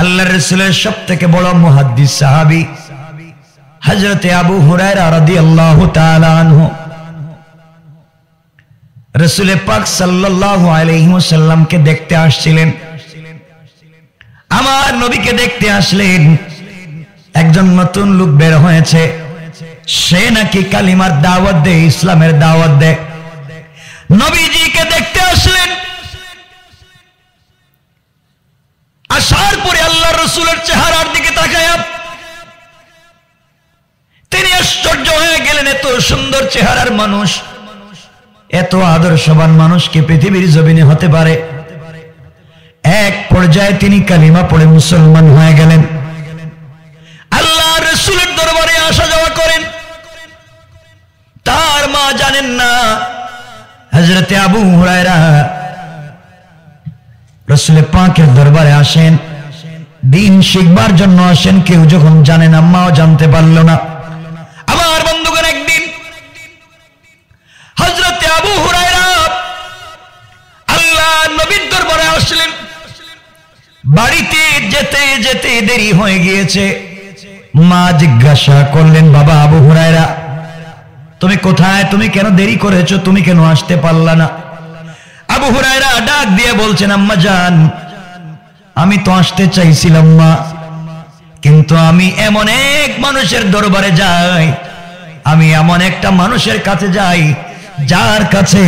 আল্লাহর রাসূলের সবথেকে বড় মুহাদ্দিস সাহাবী হযরত আবু হুরায়রা রাদিয়াল্লাহু তাআলা আনহু রাসূল পাক সাল্লাল্লাহু আলাইহি ওয়াসাল্লামকে দেখতে আসছিলেন। আমার নবীকে দেখতে আসলেন। একজন নতুন লোক বের হয়েছে, সে নাকি কালিমার দাওয়াত দেয়, ইসলামের দাওয়াত দেয়। নবীজিকে দেখতে আসলেন। আসার পরে আল্লাহর রাসূলের চেহারার দিকে তাকায়া তিনি আশ্চর্য হয়ে গেলেন। এত সুন্দর চেহারার মানুষ, এত আদর্শবান মানুষ কি পৃথিবীর জমিনে হতে পারে? এক পর্যায়ে তিনি কালিমা পড়ে মুসলমান হয়ে গেলেন। আল্লাহর রাসূলের দরবারে আসা যাওয়া করেন। তার মা জানেন না হযরত আবু হুরায়রা রাসূল পাকের দরবারে আসেন, দিন শিখবার জন্য আসেন। কেউ যখন জানে না, মাও জানতে পারল না। আমার বন্ধুগণ, একদিন হযরত আবু হুরায়রা আল্লাহ নবীর দরবারে আসলেন। বাড়িতে যেতে যেতে দেরি হয়ে গিয়েছে। মা জিজ্ঞাসা করলেন, বাবা আবু হুরায়রা, তুমি কোথায়? তুমি কেন দেরি করেছো? তুমি কেন আসতে পারলা না? আবু হুরায়রা ডাক দিয়ে বলছেন, আম্মা জান, আমি তো আসতে চাইছিলাম মা, কিন্তু আমি এমন এক মানুষের দরবারে যাই, আমি এমন একটা মানুষের কাছে যাই যার কাছে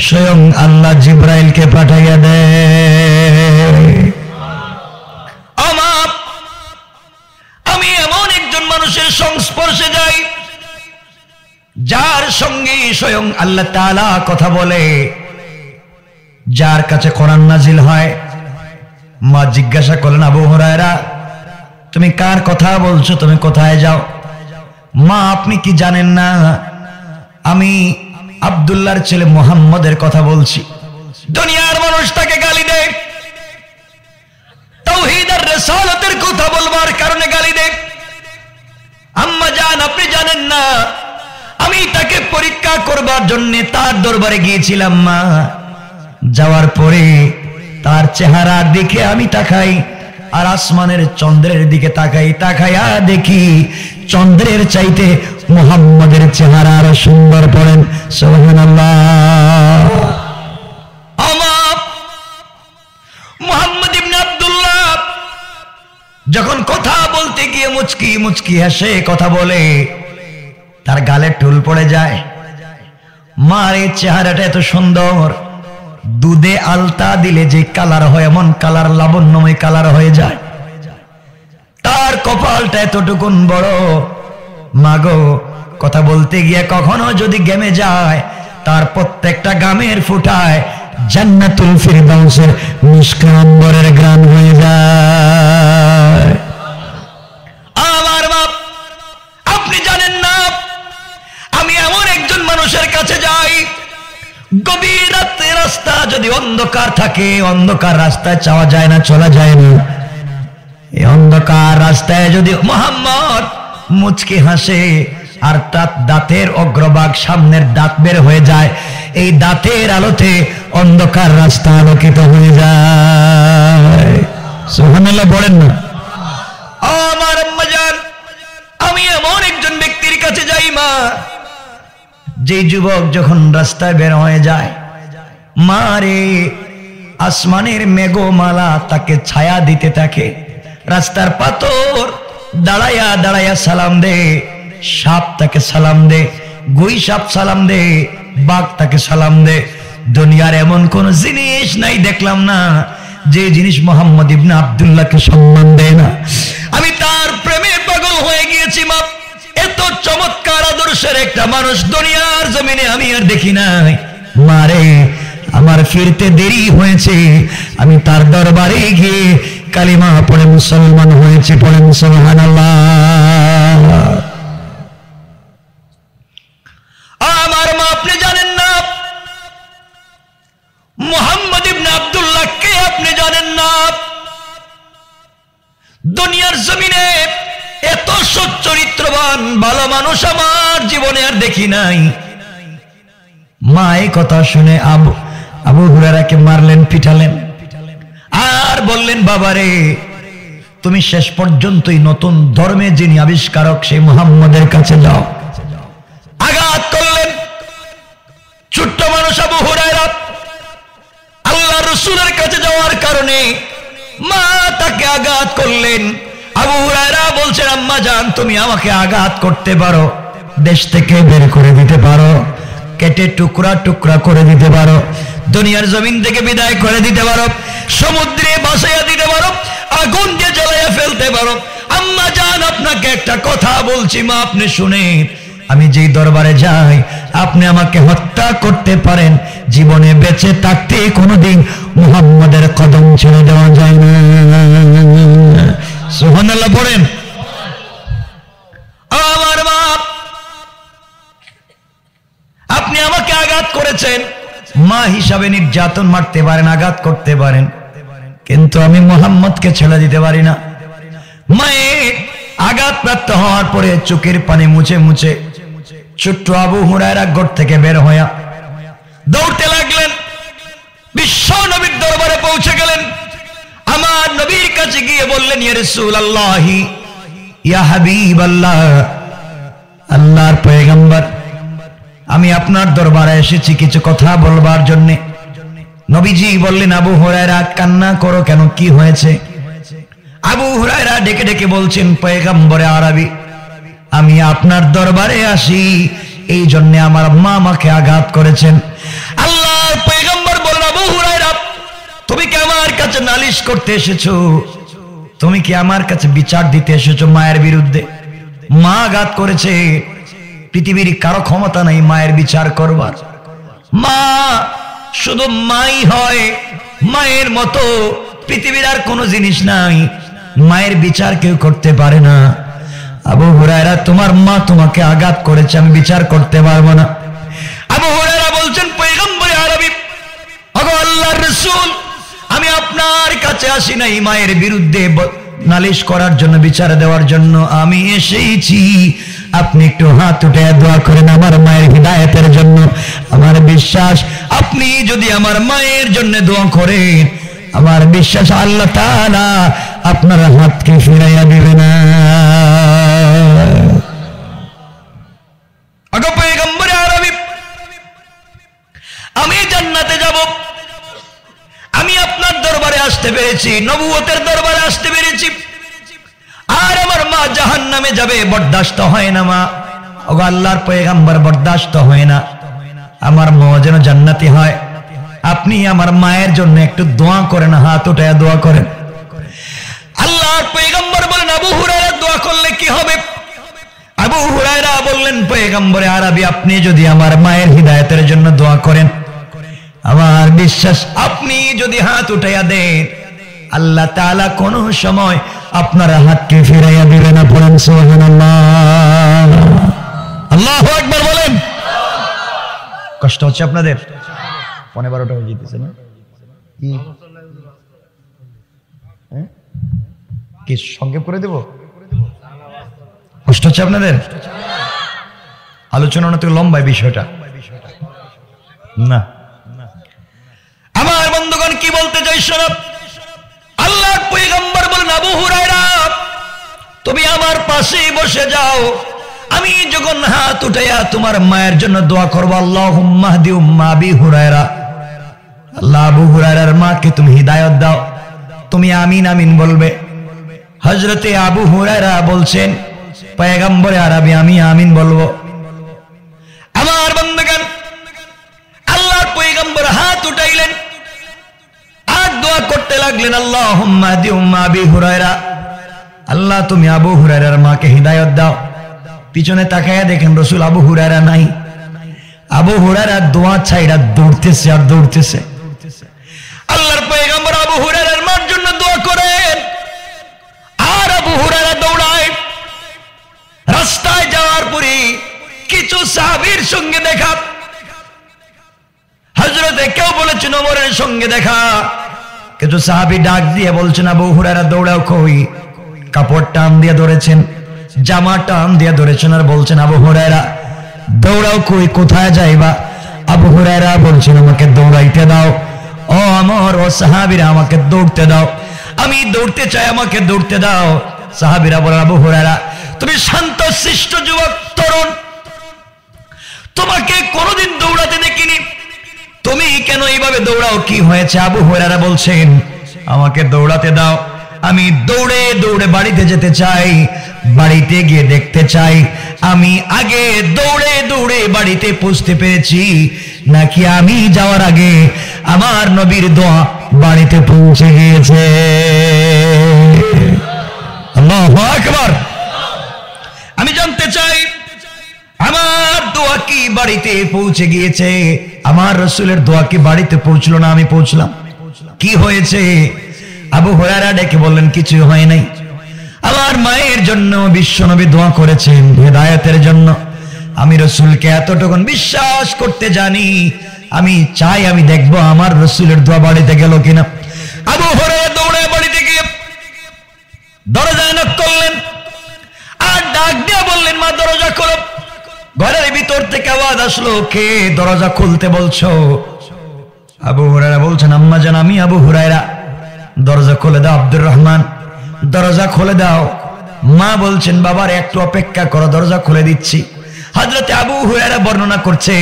স্বয়ং আল্লাহ জিবরাইলকে পাঠাইয়া দেয়। আমি এমন একজন মানুষের সংস্পর্শে যাই যার সঙ্গে স্বয়ং আল্লাহ তাআলা কথা বলে, যার কাছে কোরআন নাজিল হয়। মা জিজ্ঞাসা করলেন, আবু হুরায়রা, তুমি কার কথা বলছো? তুমি কোথায় যাও? মা, আপনি কি জানেন না আমি আব্দুল্লাহর ছেলে মুহাম্মদের কথা বলছি। দুনিয়ার মানুষ তাকে গালি দেয়, তাওহীদ আর রিসালাতের কথা বলবার কারণে গালি দেয়। আম্মা জান, আপনি জানেন না আমি তাকে পরীক্ষা করবার জন্য তার দরবারে গিয়েছিলাম। মা, যাওয়ার পরে তার চেহারার দিকে আমি তাকাই আর আসমানের চন্দ্রের দিকে তাকাই, তাকাইয়া দেখি চন্দ্রের চাইতে মুহাম্মদের চেহারা আরো সুন্দর। পড়েন সুবহানাল্লাহ। আমার মুহাম্মদ ইবনে আব্দুল্লাহ যখন কথা বলতে গিয়ে মুচকি মুচকি হেসে কথা বলে, তার গালে টুল পড়ে যায়। মার এই চেহারাটা এত সুন্দর, দুধে আলতা দিলে যে কালার হয় এমন কালার, লাবণ্যময় কালার হয়ে যায়। তার কপালটা এতটুকুন বড়। মাগো, কথা বলতে গিয়ে কখনো যদি গেমে যায়, তার প্রত্যেকটা গামের ফুটায় জান্নাতুল ফিরদাউসের মিশক আম্বরের গ্রাম হয়ে যায়। আমার বাপ, আপনি জানেন না আমি এমন একজন মানুষের কাছে যাই, গভীর রাতে রাস্তা যদি অন্ধকার থাকে, অন্ধকার রাস্তায় যাওয়া যায় না, চলা যায় না। এই অন্ধকার রাস্তায় যদি মুহাম্মদ মুচকি হাসে আর তার দাঁতের অগ্রভাগ সামনের দাঁত বের হয়ে যায়, এই দাঁতের আলোতে অন্ধকার রাস্তা আলোকিত হয়ে যায়। সুবহানাল্লাহ বলেন না। আমার আম্মা জান, আমি এমন একজন ব্যক্তির কাছে যাই মা, যে যুবক যখন রাস্তায় বের হয়ে যায়, মারে আসমানের মেঘমালা তাকে ছায়া দিতে থাকে। রাস্তার পাথর দাঁড়াইয়া দাঁড়াইয়া সালাম দে, সাপ তাকে সালাম দে, গুই সাপ সালাম দে, বাঘ তাকে সালাম দে। দুনিয়ার এমন কোন জিনিস নাই দেখলাম না যে জিনিস মুহাম্মদ ইবনে আব্দুল্লাহকে সম্মান দেয় না। আমি তার প্রেমে পাগল হয়ে গিয়েছি মা। এত চমৎকার আদর্শের একটা মানুষ দুনিয়ার জমিনে আমি আর দেখি নাই। মারে, আমার ফিরতে দেরি হয়েছে, আমি তার দরবারে গিয়ে কালিমা পড়ে মুসলমান হয়েছে। পড়েন সুবহানাল্লাহ। আমার মা, আপনি জানেন না মুহাম্মদ ইবনে আব্দুল্লাহ কে? আপনি জানেন না দুনিয়ার জমিনে এত সচ্চরিত্রবান ভালো মানুষ আমার জীবনে আর দেখি নাই। মা এই কথা শুনে আবু হুরায়রাকে মারলেন, পিটালেন আর বললেন, বাবারে তুমি শেষ পর্যন্তই নতুন ধর্মে যিনি আবিষ্কারক সেই মুহাম্মদের কাছে যাও। আঘাত করলেন ছোট্ট মানুষ আবু হুরায়রা। আল্লাহ রাসূলের কাছে যাওয়ার কারণে মা তাকে আঘাত করলেন। আবু হুরায়রা বলছেন, আম্মা জান, তুমি আমাকে আঘাত করতে পারো, দেশ থেকে বের করে দিতে পারো, কেটে টুকরা টুকরা করে দিতে পারো, দুনিয়ার জমিন থেকে বিদায় করে দিতে পারো, সমুদ্রে ভাসাইয়া দিতে পারো, আগুন দিয়ে জ্বালাইয়া ফেলতে পারো। আম্মা জান, আপনাকে একটা কথা বলছি মা, আপনি শুনেন। আমি যেই দরবারে যাই আপনি আমাকে হত্যা করতে পারেন, জীবনে বেঁচে থাকতে কোনোদিন মুহাম্মদের কদম ছেড়ে দেওয়া যায় না। সুবহানাল্লাহ পড়েন। আমার মা, আপনি আমাকে আঘাত করেছেন, মা হিসাবে নির্যাতন মারতে পারেন, আঘাত করতে পারেন, কিন্তু আমি মুহাম্মদকে ছেড়ে দিতে পারি না। মায়ের আঘাতপ্রাপ্ত হওয়ার পরে চোখের পানি মুছে মুছে ছোট্ট আবু হুরায়রা ঘর থেকে বের হয়ে দৌড়তে লাগলেন, বিশ্ব নবীর দরবারে পৌঁছে গেলেন। আমার নবীর কাছে গিয়ে বললেন, ইয়া রাসূলুল্লাহ, ইয়া হাবিবাল্লাহ, আল্লাহর পয়গম্বর, আমি আপনার দরবারে এসেছি কিছু কথা বলবার জন্য। নবীজি বললেন, আবু হুরায়রা, কান্না করো কেন, কি হয়েছে? আবু হুরায়রা ডেকে ডেকে বলছেন, পয়গম্বরে আরবি, আমি আপনার দরবারে আসি এই জন্য আমার মা আমাকে আঘাত করেছেন। আল্লাহর পয়গম্বর বললেন, আবু হুরায়রা, তুমি কি আমার কাছে নালিশ করতে এসেছো? তুমি কি আমার কাছে বিচার দিতে এসেছো মায়ের বিরুদ্ধে? মা আঘাত করেছে, পৃথিবীর কারো ক্ষমতা নাই মায়ের বিচার করবার। মা শুধু মাই হয়, মায়ের মতো পৃথিবীর আর কোনো জিনিস নাই, মায়ের বিচার কেউ করতে পারে না। আবু হুরায়রা, তোমার মা তোমাকে আঘাত করেছে, আমি বিচার করতে পারবো না। আবু হুরায়রা বলছেন, পয়গম্বরে আরবি, ওগো আল্লাহর রাসূল, আমি আপনার কাছে আসি নাই মায়ের বিরুদ্ধে নালিশ করার জন্য, বিচার দেওয়ার জন্য, আমি এসেছি আপনি একটু হাত উঠে দোয়া করেন আমার মায়ের হিদায়াতের জন্য। আমার বিশ্বাস আপনি যদি আমার মায়ের জন্য দোয়া করেন, আমার বিশ্বাস আল্লাহ তাআলা আপনার হাতকে ফিরাইয়া দিবে না। আগো পয়গম্বরে আরবি, আমি জান্নাতে যাব, আমি আপনার দরবারে আসতে পেরেছি, নবুয়তের দরবারে আসতে পেরেছি, আর আমার মা জাহান্নামে যাবে, বরদাস্ত হয় না মা। ওগো আল্লাহর পয়গম্বর, বরদাস্ত হয় না, আমার মা যেন জান্নাতি হয়। আপনি আমার মায়ের জন্য একটু দোয়া করেন, হাত উঠায় দোয়া করেন। আল্লাহর পয়গম্বর বলেন, আবু হুরায়রা, দোয়া করলে কি হবে? আবু হুরায়রা বললেন, পয়গম্বরে আরবি, আপনি যদি আমার মায়ের হিদায়াতের জন্য দোয়া করেন, আমার বিশ্বাস আপনি যদি হাত উঠাইয়া দেন, আল্লাহ তাআলা কোন সময় আপনার হাতকে ফিরাইয়া দিবে না। পড়েন সুবহানাল্লাহ, আল্লাহু আকবার বলেন। কষ্ট হচ্ছে আপনাদের? 12টা হয়ে যেতেছে না কি? সংক্ষেপ করে দেব? কষ্ট হচ্ছে আপনাদের? আলোচনা অনেক লম্বা বিষয়টা না। আমার বন্ধুগণ, কি বলতে চাই শোনো। আল্লাহর পয়গম্বর বলেন, আবু হুরায়রা, তুমি আমার পাশেই বসে যাও, আমি যখন হাত উঠাইয়া তোমার মায়ের জন্য দোয়া করবো, আল্লাহুম্মা হদি উম্মা আবি হুরায়রা, আল্লাহ আবু হুরায়রার মাকে তুমি হিদায়াত দাও, তুমি আমিন আমিন বলবে। হযরতে আবু হুরায়রা বলছেন, পয়গম্বরে আরবি, আমি আমিন বলবো। আমার বন্ধুগণ, আল্লাহর পয়গম্বর হাত উঠাইলেন আর দোয়া করতে লাগলেন, আল্লাহুম্মা হদি উম্মা আবি হুরায়রা, আল্লাহ তুমি আবু হুরায়রার মাকে হিদায়াত দাও। পিছনে তাকায়া দেখেন রাসূল আবু হুরায়রা নাই। আবু হুরায়রা দোয়া ছাইড়া দৌড়তেছে আর দৌড়তেছে। আল্লাহর পয়গম্বর আবু হুরায়রার মার জন্য দোয়া করেন, আর আবু হুরায়রা দৌড়ায়। রাস্তায় যাওয়ার পরে কিছু সাহাবীর সঙ্গে দেখা, হযরতে কেউ বলেছেন ওমরের সঙ্গে দেখা, কিছু সাহাবী ডাক দিয়ে বলছেন, আবু হুরায়রা দৌড়াও কই? কাপড় টান দিয়ে ধরেছেন, জামা টান দিয়ে ধরেছেন, আর বলছেন, আবু হুরায়রা দৌড়াও কই, কোথায় যাইবা? আবু হুরায়রা বলছেন, আমাকে দৌড়াইতে দাও, ও আমার ও সাহাবীরা, আমাকে দৌড়তে দাও। আমি দৌড়তে চাই, আমাকে দৌড়তে দাও। সাহাবীরা বলেন, আবু হুরায়রা তুমি শান্ত শিষ্ট যুবক তরুণ, তোমাকে কোনোদিন দৌড়াতে দেখিনি, তুমি কেন এইভাবে দৌড়াও, কি হয়েছে? আবু হুরায়রা বলছেন, আমাকে দৌড়াতে দাও, আমি দৌড়ে দৌড়ে বাড়িতে যেতে চাই, বাড়িতে গিয়ে দেখতে চাই আমি আগে দৌড়ে দৌড়ে বাড়িতে পৌঁছতে পেরেছি নাকি আমি যাওয়ার আগে আমার নবীর দোয়া বাড়িতে পৌঁছে গিয়েছে। আল্লাহু আকবার। আমি জানতে চাই আমার দোয়া কি বাড়িতে পৌঁছে গিয়েছে, আমার রাসূলের দোয়া কি বাড়িতে পৌঁছলো না আমি পৌঁছলাম? কি হয়েছে? আবু হুরায়রা ডেকে বললেন, কিছু হয় নাই, আমার মায়ের জন্য বিশ্বনবী দোয়া করেছেন হেদায়েতের জন্য, আমি রাসূলকে এতটুকু বিশ্বাস করতে জানি, আমি চাই আমি দেখবো আমার রাসূলের দোয়া বাড়িতে গেল কিনা। আবু হুরায়রা দৌড়ে বাড়িতে গিয়ে দরজায় নক করলেন আর ডাক দিয়ে বললেন, মা দরজা খোলো। ঘরের ভিতর থেকে আওয়াজ আসলো, কে দরজা খুলতে বলছো? আবু হুরায়রা বলছেন, আম্মা জান আমি আবু হুরায়রা, দরজা খুলে দাও। আব্দুর রহমান দরজা খুলে দাও। মা বলছেন, বাবার একটু অপেক্ষা করো, দরজা খুলে দিচ্ছি। হযরতে আবু হুরায়রা বর্ণনা করছে,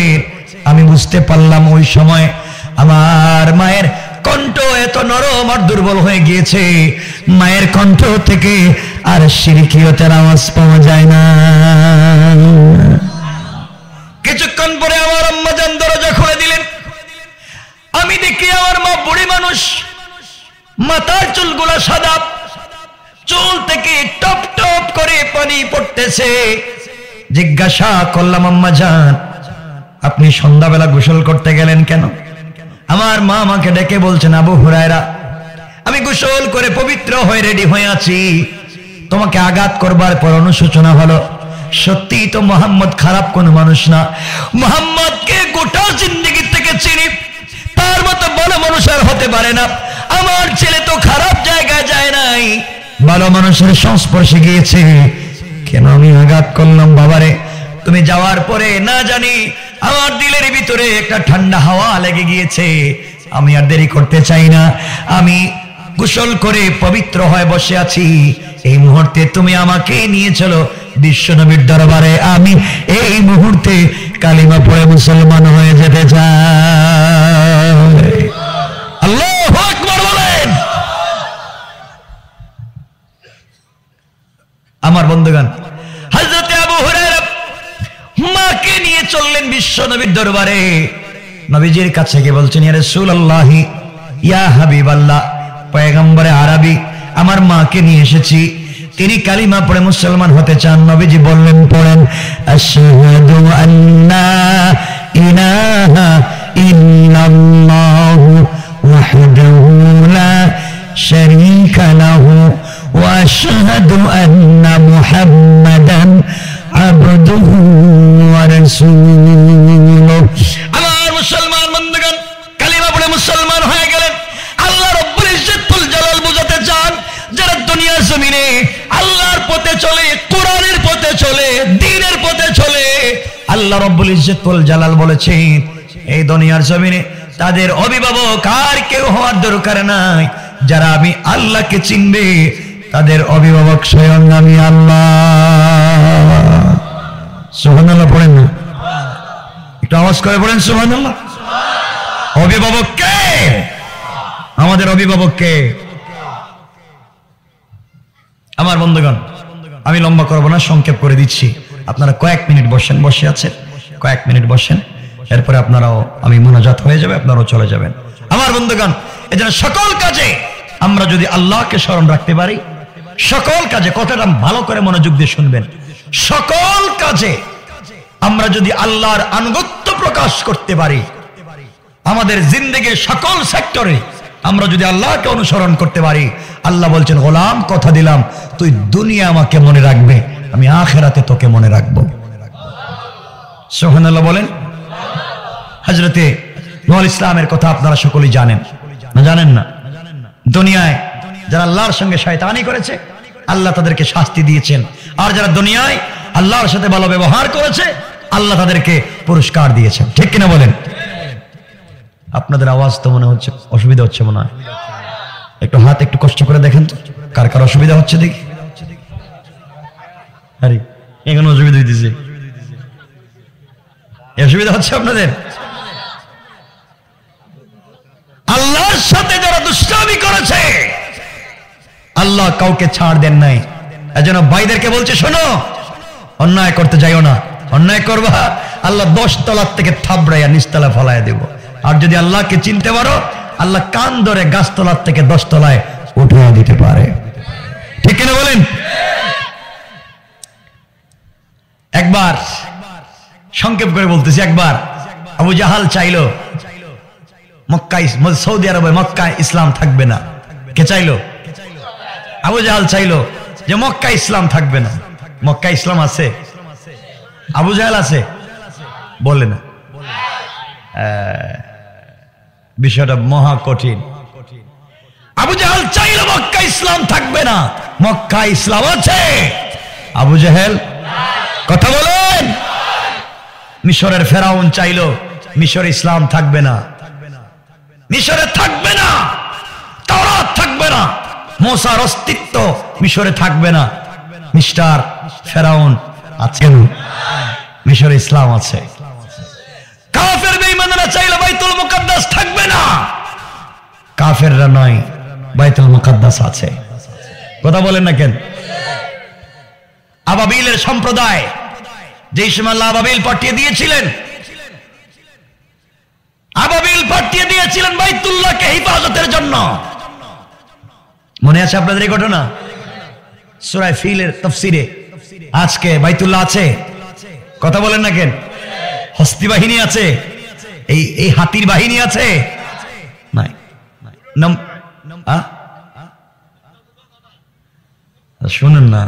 আমি বুঝতে পারলাম ওই সময় আমার মায়ের কণ্ঠ এত নরম আর দুর্বল হয়ে গিয়েছে, মায়ের কণ্ঠ থেকে আর শিরকিয়তের আওয়াজ পাওয়া যায় না। কিছুক্ষণ পরে আমার আম্মা জান দরজা খুলে দিলেন। আমি দেখি আমার মা বুড়ি মানুষ, মাথার চুলগুলা সাদা, চুল থেকে টপ টপ করে পানি পড়তেছে। জিজ্ঞাসা করলাম, আম্মা জান আপনি সন্ধ্যাবেলা গোসল করতে গেলেন কেন? আমার মা আমাকে ডেকে বলছেন, আবু হুরায়রা আমি গোসল করে পবিত্র হয়ে রেডি হয়ে আছি, তোমাকে আঘাত করবার পর অনুশোচনা হলো, সত্যি তো মোহাম্মদ খারাপ কোনো মানুষ না, মোহাম্মদকে গোটা জিন্দেগি থেকে চিনি, তার মতো ভালো মানুষ আর হতে পারে না, আমার ছেলে তো খারাপ জায়গায় যায় নাই, ভালো মানুষের সংস্পর্শে গিয়েছে, কেন আমি আঘাত করলাম? বাবারে তুমি যাওয়ার পরে না জানি আমার দিলের ভিতরে একটা ঠান্ডা হাওয়া লেগে গিয়েছে, আমি আর দেরি করতে চাই না, আমি গোসল করে পবিত্র হয়ে বসে আছি, এই মুহূর্তে তুমি আমাকে নিয়ে চলো বিশ্বনবীর দরবারে, আমি এই মুহূর্তে কালিমা পড়ে মুসলমান হয়ে যেতে চাই। আল্লাহু আকবার বলেন। আমার বন্ধুগণ, হযরতে আবু হুরায়রা মাকে নিয়ে চললেন বিশ্বনবীর দরবারে। নবীজির কাছে গিয়ে বলছেন, ইয়া রাসূলুল্লাহ, ইয়া হাবিবাল্লাহ, পয়গম্বরে আরবি, আমার মাকে নিয়ে এসেছি, তিনি কালিমা পড়ে মুসলমান হতে চান। নবীজি বললেন, পড়েন, আশহাদু আন্না ইলাহা ইল্লাল্লাহু ওয়াহদাহু লা শারীকা লাহু ওয়া আশহাদু আন্না মুহাম্মাদান আবদুহু ওয়া রাসূলুহু। আমার মুসলমান বন্ধুগণ, কালিমা পড়ে মুসলমান হয়ে গেলেন। আল্লাহ রাব্বুল ইজ্জতুল জালাল বুঝাতে চান, যারা দুনিয়ার জমিনে আল্লাহর পথে চলে, কোরআনের পথে চলে, দ্বীনের পথে চলে, আল্লাহ রাব্বুল ইজ্জতুল জালাল বলেছেন এই দুনিয়ার জমিনে তাদের অভিভাবক আর কেউ হওয়ার দরকার নাই, যারা আমি আল্লাহকে চিনবে তাদের অভিভাবক স্বয়ং আমি আল্লাহ। সুবহানাল্লাহ পড়েন না, একটু আওয়াজ করে পড়েন সুবহানাল্লাহ। অভিভাবক কে? আমাদের অভিভাবক কে? আমার বন্ধুগণ, আমি লম্বা করব না, সংক্ষেপ করে দিচ্ছি, আপনারা কয়েক মিনিট বসেন, বসে আছেন কয়েক মিনিট বসেন, এরপরে আপনারাও আমি মোনাজাত হয়ে যাবে, আপনারাও চলে যাবেন। আমার বন্ধুগণ, এজন্য সকল কাজে আমরা যদি আল্লাহকে স্মরণ রাখতে পারি, সকল কাজে, কথাটা ভালো করে মনোযোগ দিয়ে শুনবেন, সকল কাজে আমরা যদি আল্লাহর আনুগত্য প্রকাশ করতে পারি, আমাদের জিন্দেগির সকল সেক্টরে আমরা যদি আল্লাহকে অনুসরণ করতে পারি, আল্লাহ বলছেন, গোলাম কথা দিলাম তুই দুনিয়া আমাকে মনে রাখবে, আমি আখিরাতে তোকে মনে রাখবো। সুবহানাল্লাহ বলেন। হযরতে নূহ ইসলামের কথা আপনারা সকলেই জানেন না? জানেন না? দুনিয়ায় যারা আল্লাহর সঙ্গে শয়তানি করেছে, আল্লাহ তাদেরকে শাস্তি দিয়েছেন, আর যারা দুনিয়ায় আল্লাহর সাথে ভালো ব্যবহার করেছে, আল্লাহ তাদেরকে পুরস্কার দিয়েছেন। ঠিক কিনা বলেন? আপনাদের আওয়াজ তো মনে হচ্ছে অসুবিধা হচ্ছে, মনে হয় একটু হাত একটু কষ্ট করে দেখেন তো, কার কার অসুবিধা হচ্ছে দেখি। আরে এখানে অসুবিধা হইতেছে, অসুবিধা হচ্ছে আপনাদের? আল্লাহর সাথে যারা দুষ্টামি করেছে আল্লাহ কাউকে ছাড় দেন নাই। এজন্য ভাইদেরকে বলছে, শোনো, অন্যায় করতে যাইও না। অন্যায় করবা আল্লাহ 10 তলার থেকে থাবড়াইয়া নিচতলা ফলাইয়া দেব। আর যদি আল্লাহকে চিনতে পারো আল্লাহ কান ধরে গাছতলার থেকে 10 তলায় উঠিয়ে দিতে পারে। ঠিক কিনা বলেন? একবার সংক্ষেপ করে বলতেছি, একবার আবু জাহাল চাইলো মক্কায়, সৌদি আরবে মক্কায় ইসলাম থাকবে না। কে চাইলো? আবু জাহাল চাইলো যে মক্কায় ইসলাম থাকবে না। মক্কায় ইসলাম আছে? আবু জাহাল আছে? বলে না। বিষয়টা মহা কঠিন। আবু জাহাল চাইলো মক্কায় ইসলাম থাকবে না, মক্কায় ইসলাম আছে। আবু জাহেল কথা বলেন। মিশরের ফেরাউন চাইলো মিশরে ইসলাম থাকবে না, মিশরে থাকবে না, তাওরাত থাকবে না, মুসার অস্তিত্ব মিশরে থাকবে না। মিস্টার ফেরাউন আছে, মিশরে ইসলাম আছে। কাফের বেঈমানরা চাইলো বাইতুল মুকাদ্দাস থাকবে না, কাফেররা নয়, বাইতুল মুকাদ্দাস আছে। কথা বলেন না কেন? আবাবিলের সম্প্রদায় যেই সময় আল্লাহ আবাবিল পাঠিয়ে দিয়েছিলেন, আবাবিল পাঠিয়ে দিয়েছিলেন বাইতুল্লাহকে হিফাজতের জন্য। মনে আছে আপনাদের এই ঘটনা? সূরা ফিলের তাফসীরে আজকে বাইতুল্লাহ আছে। কথা বলেন না কেন? হস্তি বাহিনী আছে, এই হাতির বাহিনী আছে? নাই। শুনেন না,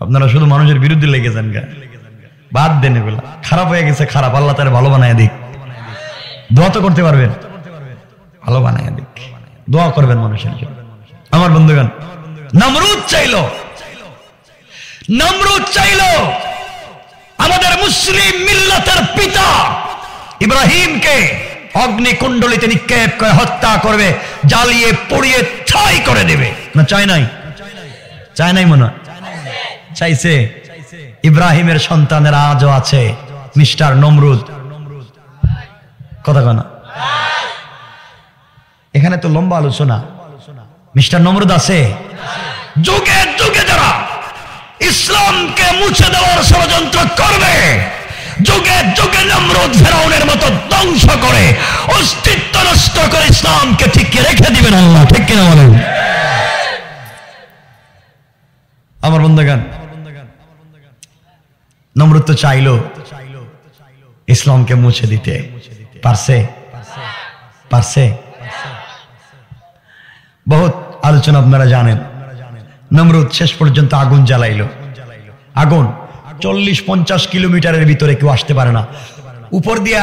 আপনারা শুধু মানুষের বিরুদ্ধে লেগে যান গা। বাদ দেন এগুলা, খারাপ হয়ে গেছে খারাপ, আল্লাহ তার ভালো বানায় দিক। দোয়া তো করতে পারবেন, ভালো বানায় দিক, দোয়া করবেন মানুষের জন্য। আমার বন্ধুগণ, নমরুদ চাইলো, নমরুদ চাইলো আমাদের মুসলিম মিল্লাতের পিতা ইব্রাহিমকে অগ্নিকুণ্ডলিতে নিক্ষেপ করে হত্যা করবে, জ্বালিয়ে পুড়িয়ে ছাই করে দেবে। না চাই নাই? চাই নাই মনে চাইছে। ইব্রাহিমের সন্তানের আজও আছে মিস্টার নমরুদ। কথা কনা, এখানে তো লম্বা আলোচনা। মিস্টার নমরুদ আছে। যুগে যুগে যারা ইসলামকে মুছে দেওয়ার ষড়যন্ত্র করবে, যুগে যুগে নমরুদ ফেরাউনের মতো ধ্বংস করে অস্তিত্ব নষ্ট করে ইসলামকে টিকিয়ে রেখে দিবেন আল্লাহ। ঠিক কিনা বলেন? আমার বন্ধুগণ, নমরুদ তো চাইলো ইসলামকে মুছে দিতে, পারছে? পারছে? বহুত আলোচনা আপনারা জানেন। নমরুদ শেষ পর্যন্ত আগুন জ্বালাইলো। আগুন 40-50 কিলোমিটারের ভিতরে কেউ আসতে পারে না, উপর দিয়া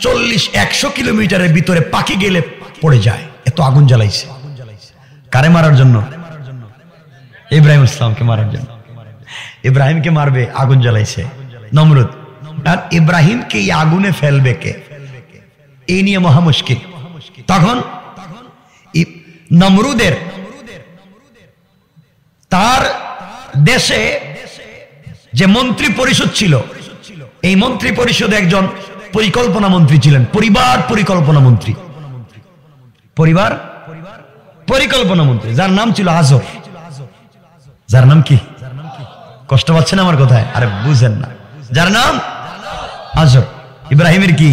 40-100 কিলোমিটারের ভিতরে পাখি গেলে পড়ে যায়, এত আগুন জ্বালাইছে। কারে মারার জন্য? ইব্রাহিম ইসলামকে মারার জন্য। ইব্রাহিমকে মারবে, আগুন জ্বালাইছে নমরুদ। আর ইব্রাহিমকে এই আগুনে ফেলবে কে? এই নিয়ে মহা মুশকিল। তখন নমরুদের তার দেশে যে মন্ত্রী পরিষদ ছিল, এই মন্ত্রী পরিষদে একজন পরিকল্পনা মন্ত্রী ছিলেন, পরিবার পরিকল্পনা মন্ত্রী, পরিবার পরিকল্পনা মন্ত্রী, যার নাম ছিল আজর। যার নাম কি? কষ্ট পাচ্ছেন আমার কথায়? আরে বুঝেন না, যার নাম আজর। ইব্রাহিমের কি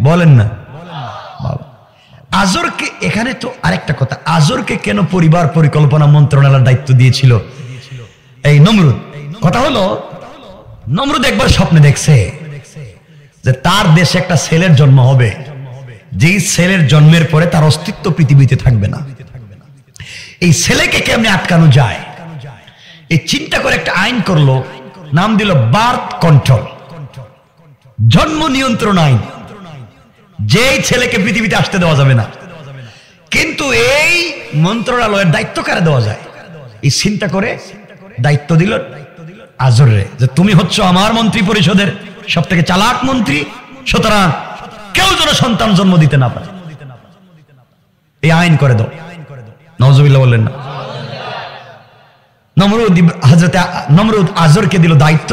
বলেন না? আজরকে, এখানে তো আরেকটা কথা, আজরকে কেন পরিবার পরিকল্পনা মন্ত্রণালয়ের দায়িত্ব দিয়েছিল এই নমরুদ? কথা হলো, নমরুদ একবার স্বপ্নে দেখছে যে তার দেশে একটা ছেলের জন্ম হবে, যেই ছেলের জন্মের পরে তার অস্তিত্ব পৃথিবীতে থাকবে না। এই ছেলেকে কেমনে আটকানো যায়, এই চিন্তা করে একটা আইন করলো, নাম দিল বার্থ কন্ট্রোল, জন্ম নিয়ন্ত্রণ আইন। যেই ছেলেকে পৃথিবীতে আসতে দেওয়া যাবে না। কিন্তু এই মন্ত্রণালয়ের দায়িত্ব কারে দেওয়া যায়? এই চিন্তা করে দায়িত্ব দিল আজরে, যে তুমি হচ্ছ আমার মন্ত্রী পরিষদের সব থেকে চালাক মন্ত্রী, সুতরাং কেউ যেন সন্তান জন্ম দিতে না পারে। এই আইন করে দাও। নাউজুবিল্লাহ বললেন না? নমরুদ আজরকে দিল দায়িত্ব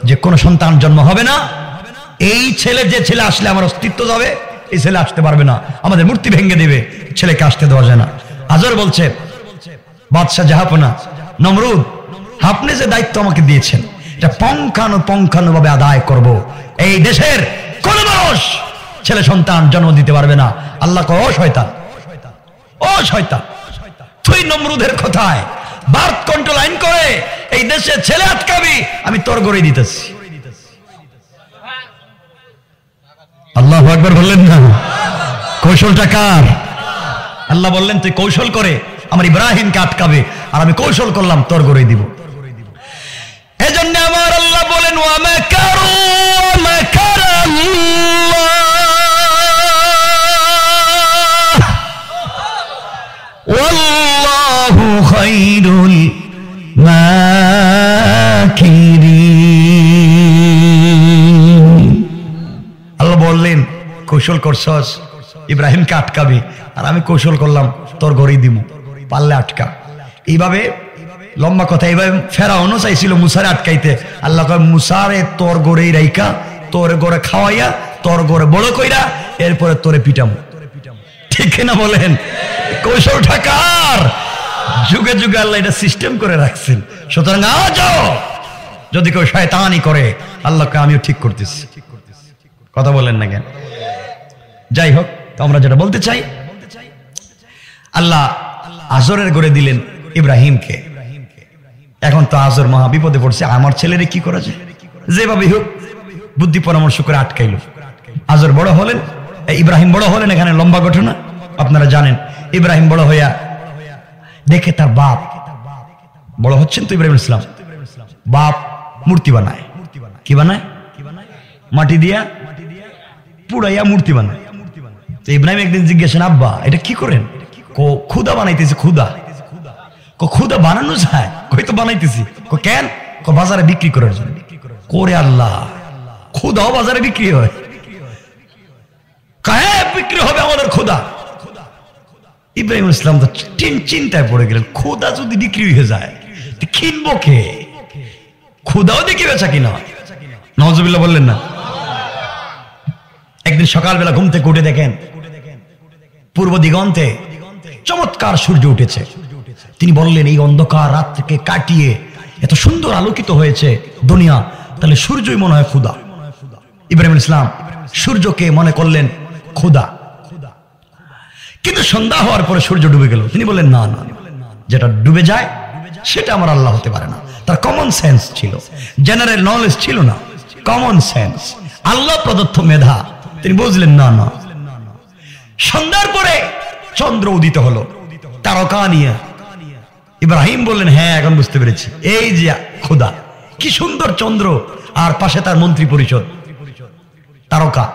যে কোন সন্তান জন্ম হবে না, এই ছেলে যে ছেলে আসলে আমার অস্তিত্ব যাবে, এই ছেলে আসতে পারবে না, আমাদের মূর্তি ভেঙে দেবে, ছেলেকে আসতে দেওয়া যায় না। আজর বলছে, বাদশাহ জাহাপনা নমরুদ, আপনি যে দায়িত্ব আমাকে দিয়েছেন এটা পঙ্খানুভাবে আদায় করব। এই দেশের কোন মানুষ ছেলে সন্তান জন্ম দিতে পারবে না। আল্লাহ কয়, ও শয়তান, ও শয়তান, তুই নমরুদের কথায় বার্থ কন্ট্রোল আইন করে এই দেশে ছেলে আটকাবি, আমি তোর গড়ে দিতেছি। আল্লাহু আকবার বললেন না? কৌশলটা কার? আল্লাহ বললেন তুই কৌশল করে আমার ইব্রাহিমকে আটকাবে, আর আমি কৌশল করলাম তোর গড়ে দিব। এজন্য আমার আল্লাহ বলেন, ওয়া মাকারু ওয়া মাকারাল্লাহ ওয়াল্লাহু খায়রুল মাকিরিন। আল্লাহ বললেন কৌশল করছস ইব্রাহিমকে আটকাবি, আর আমি কৌশল করলাম তোর ঘরেই দিব, পারলে আটকা। এইভাবে লম্বা কথা, এইভাবে ফেরাউনও চাইছিল মুসারে আটকাইতে। আল্লাহ কয়, মুসারে তোর ঘরেই রাইকা, তোর ঘরে খাওয়াইয়া, তোর ঘরে বড় কইরা, এরপরে তোরে পিটাম। ঠিক না বলেন? কৌশলটা কার? যুগে যুগে আল্লাহ এটা সিস্টেম করে রাখছেন। সুতরাং আজও যদি কেউ শয়তানি করে, আল্লাহকে আমিও ঠিক করতেছি। কথা বলেন না কেন? যাই হোক, তো আমরা যেটা বলতে চাই, আল্লাহ আজরের গড়ে দিলেন ইব্রাহিমকে। এখন তো আজর মহা বিপদে পড়ছে, আমার ছেলেরে কি করা যায়? যেভাবে হোক বুদ্ধি পরামর্শ করে আটকাইল। আজর বড় হলেন, ইব্রাহিম বড় হলেন। এখানে লম্বা ঘটনা আপনারা জানেন। ইব্রাহিম বড় হইয়া দেখে তার বাপ বড় হচ্ছেন তো ইব্রাহিম ইসলাম, বাপ মূর্তি বানায়। কি বানায়? মাটি দিয়া পুড়াইয়া মূর্তি বানায়। তো ইব্রাহিম একদিন জিজ্ঞাসেন, আব্বা এটা কি করেন? খুদা বানাইতেছি। খুদা? খুদা বানানো যায়? কই তো বানাইতেছি। কেন? বাজারে বিক্রি করার জন্য। করে আল্লাহ, খুদাও বাজারে বিক্রি হয়? কাহে বিক্রি হবে আমাদের খুদা? ইব্রাহিম ইসলাম তো চিন্তায় পড়ে গেলেন, খুদা যদি বিক্রি হয়ে যায় কিনবো কে? খুদাও দেখি বেচা কিনা। নাউজুবিল্লাহ বললেন না? একদিন সকালবেলা ঘুম থেকে উঠে দেখেন পূর্ব দিগন্তে চমৎকার সূর্য উঠেছে। তিনি বললেন, এই অন্ধকার রাতকে কাটিয়ে এত সুন্দর আলোকিত হয়েছে দুনিয়া, তাহলে সূর্যই মনে হয় খুদা। ইব্রাহিম ইসলাম সূর্যকে মনে করলেন খুদা। কিন্তু সন্ধ্যা হওয়ার পরে সূর্য ডুবে গেল। তিনি বললেন, না না, যেটা ডুবে যায় সেটা আমার আল্লাহ হতে পারে না। তার কমন সেন্স ছিল, জেনারেল নলেজ ছিল না, কমন সেন্স, আল্লাহ প্রদত্ত মেধা। তিনি বুঝলেন না না। সন্ধ্যার পরে চন্দ্র উদিত হলো তারকা নিয়ে। ইব্রাহিম বললেন, হ্যাঁ এখন বুঝতে পেরেছি, এই যে খোদা, কি সুন্দর চন্দ্র, আর পাশে তার মন্ত্রী পরিষদ, তারকা।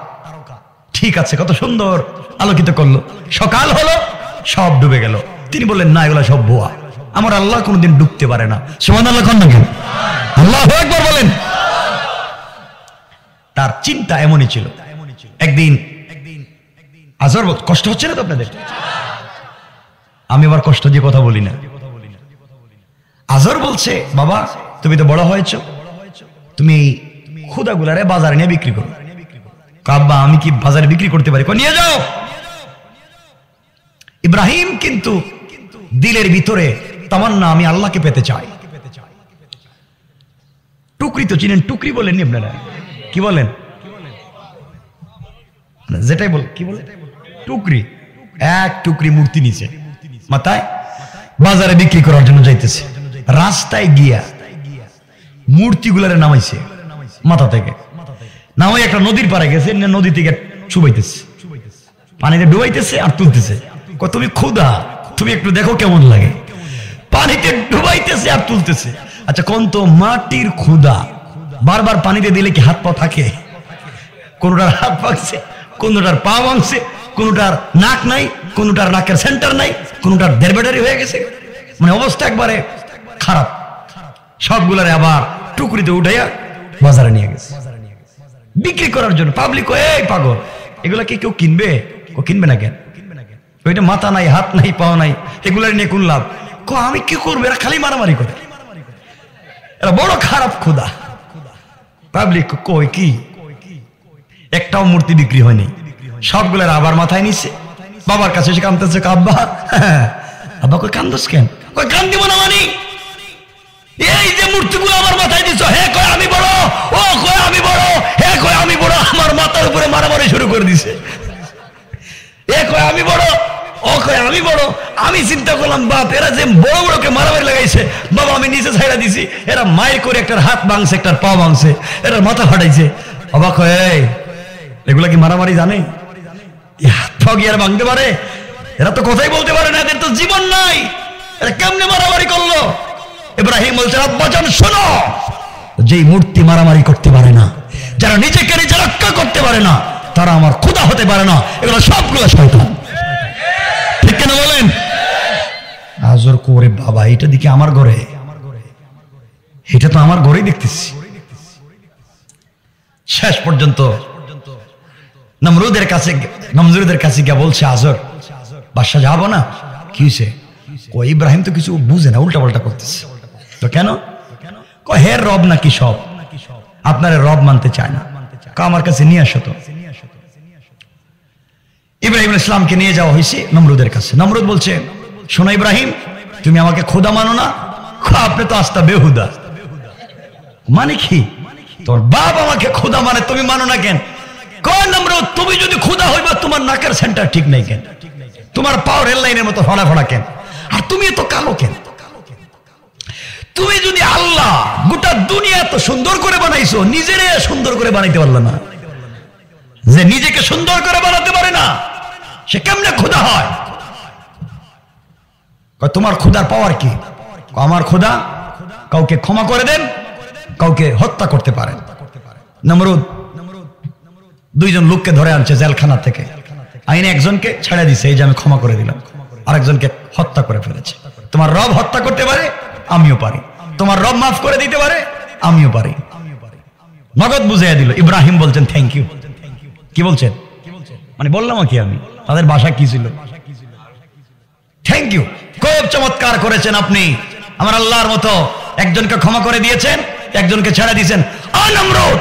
ঠিক আছে, কত সুন্দর আলোকিত করলো। সকাল হলো, সব ডুবে গেল। তিনি বললেন, না, এগুলা সব ভুয়া, আমার আল্লাহ কোনোদিন ডুবতে পারে না। সুবহানাল্লাহ কন না কেন? আল্লাহু আকবার বলেন। তার চিন্তা এমনই ছিল। একদিন আজর কষ্ট হচ্ছে না তো আপনাদের? আমি আবার কষ্ট দিয়ে কথা বলি না। আজর বলছে, বাবা তুমি তো বড় হয়েছো, তুমি খুদাগুলারে বাজারে নিয়ে বিক্রি করো। আব্বা আমি কি বাজারে বিক্রি করতে পারি? নিয়ে যাও। ইব্রাহিম কিন্তু দিলের ভিতরে তামান্না, আমি আল্লাহকে পেতে চাই। টুকরি তো চিনেন, টুকরি বলেননি আপনারা? কি বলেন? যেটাই বল, কি বলে? টুকরি। এক টুকরি মূর্তি নিচে মাথায় বাজারে বিক্রি করার জন্য যাইতেছে। রাস্তায় গিয়া মূর্তিগুলারে নামাইছে মাথা থেকে, নামাই একটা নদীর পাড়ে গেছে, নদী থেকে চুবাইতেছে, পানিতে ডুবাইতেছে আর তুলতেছে। তুমি খুদা, তুমি একটু দেখো কেমন লাগে। পানিতে ডুবাইতেছে আর তুলতেছে। আচ্ছা কোন তো মাটির খুদা বারবার পানিতে দিলে কি হাত পা থাকে? কোনটার হাত পাকছে, কোনটার পা ভাঙছে, কোনটার নাক নাই, কোনটার নাকের সেন্টার নাই, কোনটার দেড়বেটারি হয়ে গেছে, মানে অবস্থা একবারে খারাপ। সবগুলারে আবার টুকরিতে উঠাইয়া বাজারে নিয়ে গেছে বিক্রি করার জন্য। পাবলিক এই পাগল, এগুলা কি কেউ কিনবে? কিনবে না কেন? ওইটা মাথা নাই, হাত নাই, পাও নাই, এগুলো নিয়ে কোন লাভ? আমি কি করবো? এরা খালি মারামারি করে, এরা বড় খারাপ খোদা। পাবলিক কই কি একটাও মূর্তি বিক্রি হয়নি, সবগুলোর আবার মাথায় নিচ্ছে। বাবার কাছে এসে কাঁদতেছে, আব্বা আব্বা কই কান্দোস কেন? কই কান্দিব না মানে এই যে মূর্তিগুলো আমার মাথায় দিচ্ছ, হে কয় আমি বড়, ও কয় আমি বড়, হে কয় আমি বড়, আমার মাথার উপরে মারামারি শুরু করে দিছে। এ কয় আমি বড়, ও কয় আমি বড়। আমি চিন্তা করলাম বাপ এরা যে বড় বড়কে মারামারি লাগাইছে, বাবা আমি নিচে ছাইড়া দিছি, এরা মায়ের করে একটার হাত ভাঙছে, একটার পা ভাঙছে, এটার মাথা ফাটাইছে। অবাক হয়, এগুলা কি মারামারি জানে? হাত পা কি আর ভাঙতে পারে? এরা তো কথাই বলতে পারে না, এদের তো জীবন নাই, এরা কেমনে মারামারি করলো? ইব্রাহিম বলছে আব্বাজান শোনো, যেই মূর্তি মারামারি করতে পারে না, যারা নিজেকে নিজে রক্ষা করতে পারে না, তারা আমার খোদা হতে পারে না, এগুলো সবগুলো শয়তান। ঠিক কেন বলেন? আজর করে বাবা এটা দিকে আমার ঘরে, এটা তো আমার ঘরেই দেখতেছি। শেষ পর্যন্ত নমরুদের কাছে গিয়ে বলছে আজর বাদশা যাবো না। কি হয়েছে? ও ইব্রাহিম তো কিছু বুঝে না, উল্টা পাল্টা করতেছে। তো কেন? হের রব নাকি সব, আপনারা রব মানতে চায় না, আমার কাছে নিয়ে আসো। তো ইব্রাহিম ইসলামকে নিয়ে যাওয়া হয়েছে নমরুদের কাছে। নমরুদ বলছে শোনো ইব্রাহিম, তুমি আমাকে খোদা মানো না, আপনি তো আস্তা বেহুদা। মানে কি? তোর বাপ আমাকে খোদা মানে, তুমি মানো না কেন? কয় নমরুদ তুমি যদি খোদা হইবা, তোমার নাকের সেন্টার ঠিক নাই কেন? তোমার পাওয়ার রেল লাইনের মতো ফড়া ফড়া কেন? আর তুমি এত কালো কেন? তুমি যদি আল্লাহ গোটা দুনিয়া এত সুন্দর করে বানাইছো, নিজেরে সুন্দর করে বানাইতে পারলে না? যে নিজেকে সুন্দর করে বানাতে পারে না, সে কেমনে খোদা হয়? তোমার খোদার পাওয়ার কি? আমার খোদা কাউকে ক্ষমা করে দেন, কাউকে হত্যা করতে পারেন। নমরুদ দুইজন লোককে ধরে আনছে জেলখানা থেকে, আইনে একজনকে ছেড়ে দিছে, এই যে আমি ক্ষমা করে দিলাম, আরেকজনকে হত্যা করে ফেলেছে। তোমার রব হত্যা করতে পারে, আমিও পারি। তোমার রব মাফ করে দিতে পারে, আমিও পারি। নগদ বুঝাইয়া দিল। ইব্রাহিম বলছেন থ্যাংক ইউ। কি বলছেন? মানে বললাম কি আমি, তাদের ভাষা কি ছিল? থ্যাংক ইউ, খুব চমৎকার করেছেন আপনি, আমার আল্লাহর মতো একজনকে ক্ষমা করে দিয়েছেন, একজনকে ছেড়ে দিয়েছেন। নমরুদ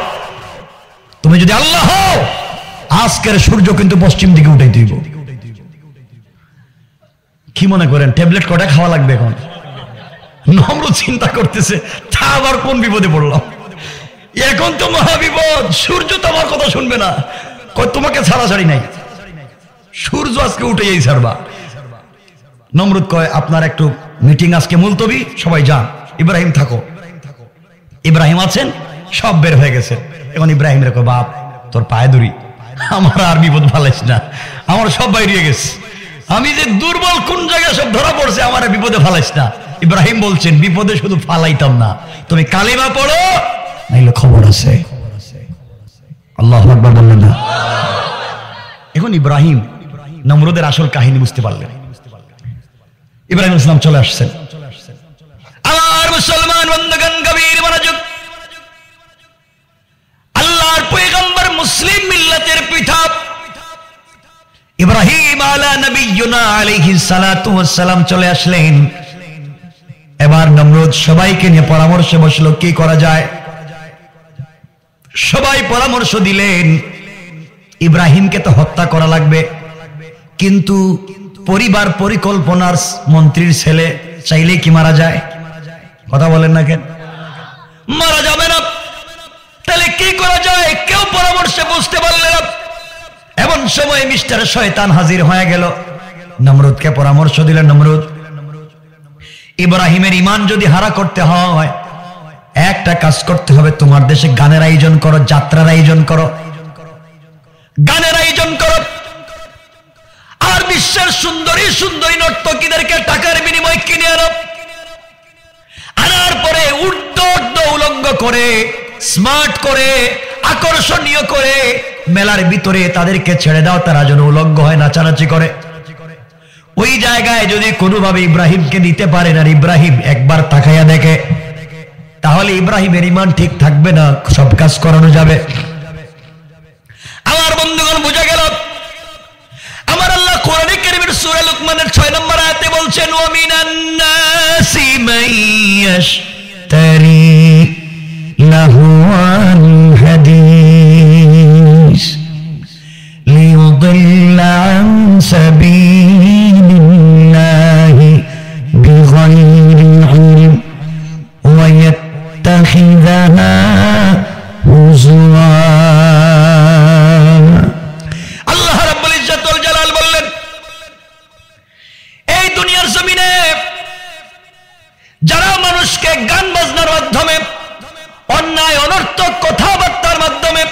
তুমি যদি আল্লাহ হও, আজকের সূর্য কিন্তু পশ্চিম দিকে উঠে দিব। কি মনে করেন ট্যাবলেট কটা খাওয়া লাগবে এখন? নমরুদ চিন্তা করতেছে তা আবার কোন বিপদে পড়লাম, এখন তো মহাবিপদ, সূর্য তো আমার কথা শুনবে না। তোমাকে ছাড়াছাড়ি নাই, সূর্য আজকে উঠে এই ছাড়বা। নমরুদ কয় আপনার একটু মিটিং আজকে মুলতবি, সবাই যান, ইব্রাহিম থাকো। ইব্রাহিম আছেন, সব বের হয়ে গেছে। এখন ইব্রাহিম রেখো বাপ তোর পায়ে ধরি, আমার আর বিপদ ভালাইস না, আমার সব বাইরে গেছে, আমি যে দুর্বল কোন জায়গায় সব ধরা পড়ছে, আমার বিপদে ফালাইস না। ইব্রাহিম বলছেন বিপদে শুধু ফালাইতাম না, তুমি কালিমা পড়ো, নাইলে খবর আছে। আল্লাহু আকবার বললেন না? এখন ইব্রাহিম নমরুদের আসল কাহিনী বুঝতে পারলেন। ইব্রাহিম ইসলাম চলে আসছেন। আমার মুসলমান বন্ধুগণ গভীর মনোযোগ, আল্লাহর পয়গম্বর মুসলিম মিল্লাতের পিতা ইব্রাহিম আলা নবিয়্যিনা আলাইহিস সালাতু ওয়াস সালাম চলে আসলেন। এবার নমরুদ সবাইকে নিয়ে পরামর্শে বসলো কি করা যায়। সবাই পরামর্শ দিলেন ইব্রাহিমকে তো হত্যা করা লাগবে, কিন্তু পরিবার পরিকল্পনার মন্ত্রীর ছেলে চাইলে কি মারা যায়? কথা বলেন না কেন? মারা যাবে না, তাহলে কি করা যায়? কেউ পরামর্শে বুঝতে পারলেন না। এমন সময় মিস্টার শয়তান হাজির হয়ে গেল, নমরুদকে পরামর্শ দিলেন নমরুদ, ইব্রাহিমের ঈমান যদি হারা করতে হয় একটা কাজ করতে হবে, তোমার দেশে গানের আয়োজন করো, যাত্রার আয়োজন করো, গানের আয়োজন করো, আর বিশ্বের সুন্দরী সুন্দরী নর্তকীদেরকে টাকার বিনিময়ে কিনে আনো, আনার পরে উর্ধ্ব উলঙ্গ করে, স্মার্ট করে, আকর্ষণীয় করে মেলার ভিতরে তাদেরকে ছেড়ে দাও, তারা যেন উলঙ্গ হয়, নাচানাচি করে। ওই জায়গায় যদি কোনোভাবে ইব্রাহিমকে দিতে পারেন আর ইব্রাহিম একবার তাকাইয়া দেখে, তাহলে ইব্রাহিমের ঈমান ঠিক থাকবে না, সব কাজ করানো যাবে। আমার বন্ধুগণ বুঝা গেল, আমার আল্লাহ কোরআনে কারীমের সূরা লুকমানের 6 নম্বর আয়াতে বলছেন ওয়া মিনান নাসি মান ইয়াশতারি লাহুয়াল হাদিস লিয়ুদিল্লা আন সাবিলিল্লাহি বিগাইরি ইলম ওয়া ইয়াত্তাখিযাহা হুজুয়া। আল্লাহ রাব্বুল ইজ্জত ওয়াল জালাল বললেন এই দুনিয়ার জমিনে যারা মানুষকে গান বাজনার মাধ্যমে অন্যায় অনর্থক কথাবার্তার মাধ্যমে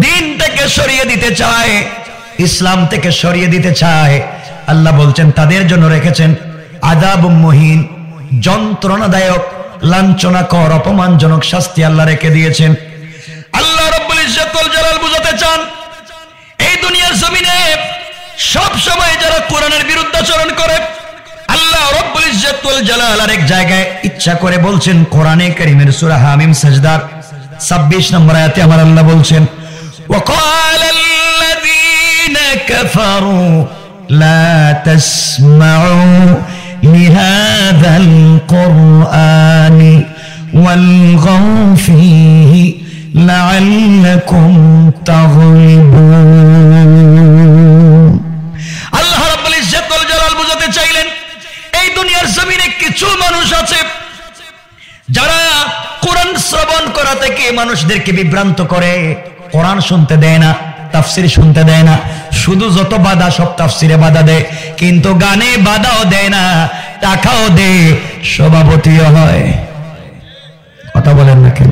দিন থেকে সরিয়ে দিতে চায়, ইসলাম থেকে সরিয়ে দিতে চায়, আল্লাহ বলছেন তাদের জন্য রেখেছেন আযাবুম মুহিন, যন্ত্রণাদায়ক লাঞ্ছনাকর অপমানজনক শাস্তি আল্লাহ রেখে দিয়েছেন। আল্লাহ রাব্বুল ইজ্জত ওয়াল জালাল বুঝাতে চান এই দুনিয়ার জমিনে সব সময় যারা কোরআনের বিরুদ্ধাচরণ করে আল্লাহ রাব্বুল ইজ্জত ওয়াল জালাল আরেক জায়গায় ইচ্ছা করে বলছেন কোরআনে কারীমের সূরা হামিম সাজদার 26 নম্বর আয়াতে আমার আল্লাহ বলছেন وقال الذين كفروا لا تسمعوا لهذا القرآن والغوا فيه لعلكم تغلبون। আল্লাহ রাব্বুল ইজ্জত ওয়াল জালাল বুঝাতে চাইলেন এই দুনিয়ার জমিনে কিছু মানুষ আছে যারা কোরআন শ্রবণ করা থেকে মানুষদেরকে বিভ্রান্ত করে, কোরআন শুনতে দেয় না, তাফসীর শুনতে দেয় না, শুধু যত বাধা সব তাফসীরে বাধা দেয়, কিন্তু গানে বাধাও দেয় না, টাকাও দেয়, সভাপতিও হয়। কথা বলেন না কেন?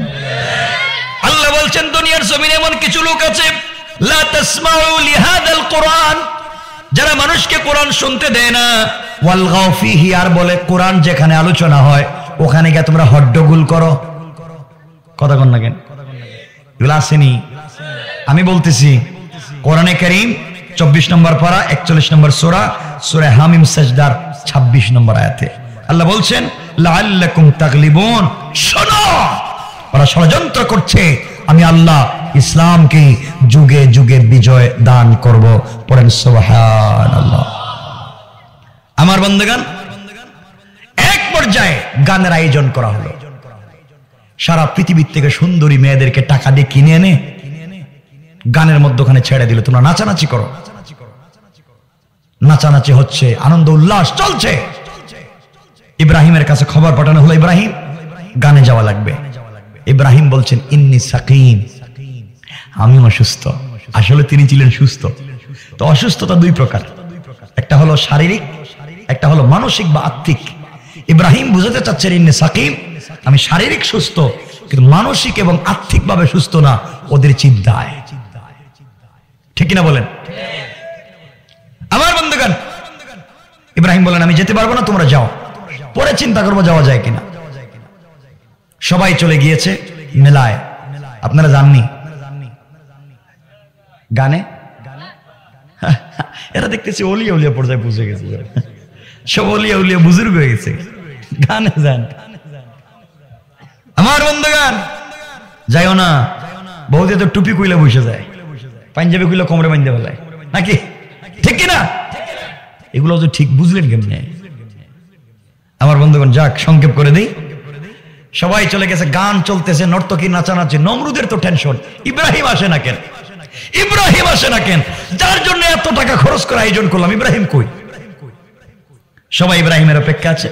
আল্লাহ বলছেন দুনিয়ার জমিনে এমন কিছু লোক আছে লা তাসমাউ লিহাদাল কোরআন, যারা মানুষকে কোরআন শুনতে দেয় না, ওয়াল গাও ফিহি, আর বলে কোরআন যেখানে আলোচনা হয় ওখানে গিয়ে তোমরা হট্টগোল করো। কথা কন না কেন? এগুলো আসেনি? আমি বলতেছি কোরআনে কারীম 24 নম্বর পারা 41 নম্বর সূরা সূরা হামিম সাজদার 26 নম্বর আয়াতে আল্লাহ বলছেন লাআল্লাকুম তাগলিবুন, শোনো ওরা ষড়যন্ত্র করছে, আমি আল্লাহ ইসলামকে যুগে যুগে বিজয় দান করব। পড়েন সুবহানাল্লাহ। আমার বন্ধুগণ, এক পর্যায়ে গানের আয়োজন করা হলো, সারা পৃথিবীর থেকে সুন্দরী মেয়েদেরকে টাকা দিয়ে কিনে এনে গানের মধ্যখানে ছেড়ে দিল, তোমরা নাচানাচি করো। নাচানাচি হচ্ছে, আনন্দ উল্লাস চলছে। ইব্রাহিমের কাছে খবর পাঠানো হলো ইব্রাহিম গানে যাওয়া লাগবে। ইব্রাহিম বলছেন ইন্নী সাকিম, আমি অসুস্থ। আসলে তিনি ছিলেন সুস্থ। তো অসুস্থতা দুই প্রকার, একটা হলো শারীরিক, একটা হলো মানসিক বা আত্মিক। ইব্রাহিম বুঝাতে চাচ্ছেন ইন্নী সাকিম, আমি শারীরিক সুস্থ কিন্তু মানসিক এবং আত্মিক ভাবে সুস্থ না, ওদের চিন্তায়। ঠিক কিনা বলেন? আমার বন্ধুগণ, ইব্রাহিম বলেন আমি যেতে পারবো না, তোমরা যাও, পরে চিন্তা করবো যাওয়া যায় কিনা। সবাই চলে গিয়েছে মেলায়। আপনারা জাননি গানে? এরা দেখতেছি ওলিয়া উলিয়া পর্যায়ে পৌঁছে গেছে, সব ওলিয়া উলিয়া বুজুর্গ হয়ে গেছে, গানে যান। আমার বন্ধুগণ, যাইও না, বহুতে তো টুপি কইলে বসে যায়, পাঞ্জাবি কইলে কোমরে বাঁধতে ফেলায়, নাকি? ঠিক কিনা? এগুলো তো ঠিক বুঝলেন কেমনে? আমার বন্ধুগণ, যাক সংক্ষেপ করে দিই। সবাই চলে গেছে, গান চলতেছে, নর্তকী নাচানাচি। নমরুদের তো টেনশন, ইব্রাহিম আসে না কেন? ইব্রাহিম আসে না কেন? যার জন্য এত টাকা খরচ করে আয়োজন করলাম, ইব্রাহিম কই? সবাই ইব্রাহিমের অপেক্ষা আছে।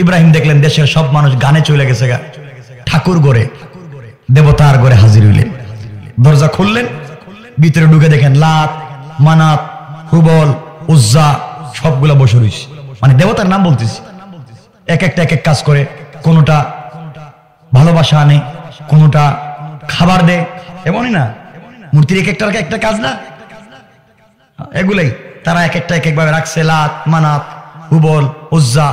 ইব্রাহিম দেখলেন দেশের সব মানুষ গানে চলে গেছে গা, ঠাকুর ঘরে, দেবতার ঘরে হাজির হইলেন। দরজা খুললেন, ভিতরে ঢুকে দেখেন লাত, মানাত, হুবল, উজ্জা সবগুলা বসে রয়েছে। মানে দেবতার নাম বলতেছি, এক একটা এক এক কাজ করে। কোনটা ভালোবাসা আনে, কোনটা খাবার দেয়, এমনই না? মূর্তির এক একটা একটা কাজ না, এগুলাই তারা এক একটা এক একভাবে রাখছে। লাত, মানাত, হুবল, উজ্জা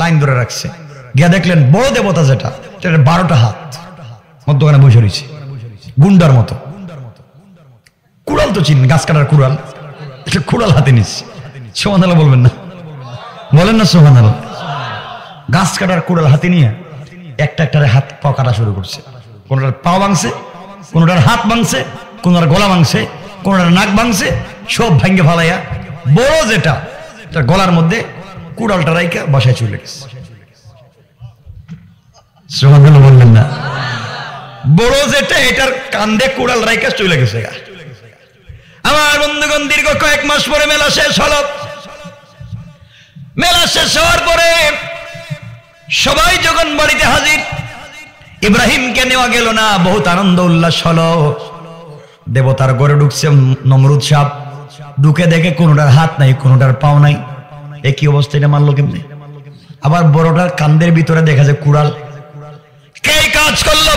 লাইন ধরে রাখছে। গিয়া দেখলেন বড় দেবতা যেটা, 12টা হাত মধ্যখানে বসে রয়েছে, গুন্ডার মতো। কুড়াল তো চিন, গাছ কাটার কুড়াল, কুড়াল হাতে নিচ্ছে। সুবহানাল্লাহ বলবেন না? বলেন না সুবহানাল্লাহ? গাছ কাটার কুড়াল হাতে নিয়ে একটা একটা হাত পা কাটা শুরু করছে। কোনটার পা ভাঙছে, কোনটার হাত ভাঙছে, কোনটার গলা ভাঙছে, কোনটার নাক ভাঙছে, সব ভাঙ্গে ফালাইয়া বড় যেটা তার গলার মধ্যে কুড়ালটা রাইখা বাসায় চলে গেছে। সুবহানাল্লাহ বললেন না? বড় যেটা এটার কান্দে কুড়াল রাইখা চলে গেছে। আমার বন্ধুগণ, দীর্ঘ কয়েক মাস পরে মেলা শেষ হলো। মেলা শেষ হওয়ার পরে সবাই যখন বাড়িতে হাজির, ইব্রাহিমকে নেওয়া গেল না। বহুত আনন্দ উল্লাস হলো। দেবতার ঘরে ঢুকছে নমরুদ সাহেব, ঢুকে দেখে কোনোটার হাত নাই, কোনোটার পাও নাই। একই অবস্থা, এটা মানলো কেমনে? আবার বড়টার কান্দের ভিতরে দেখা যায় কুড়াল। কে কাজ করলো?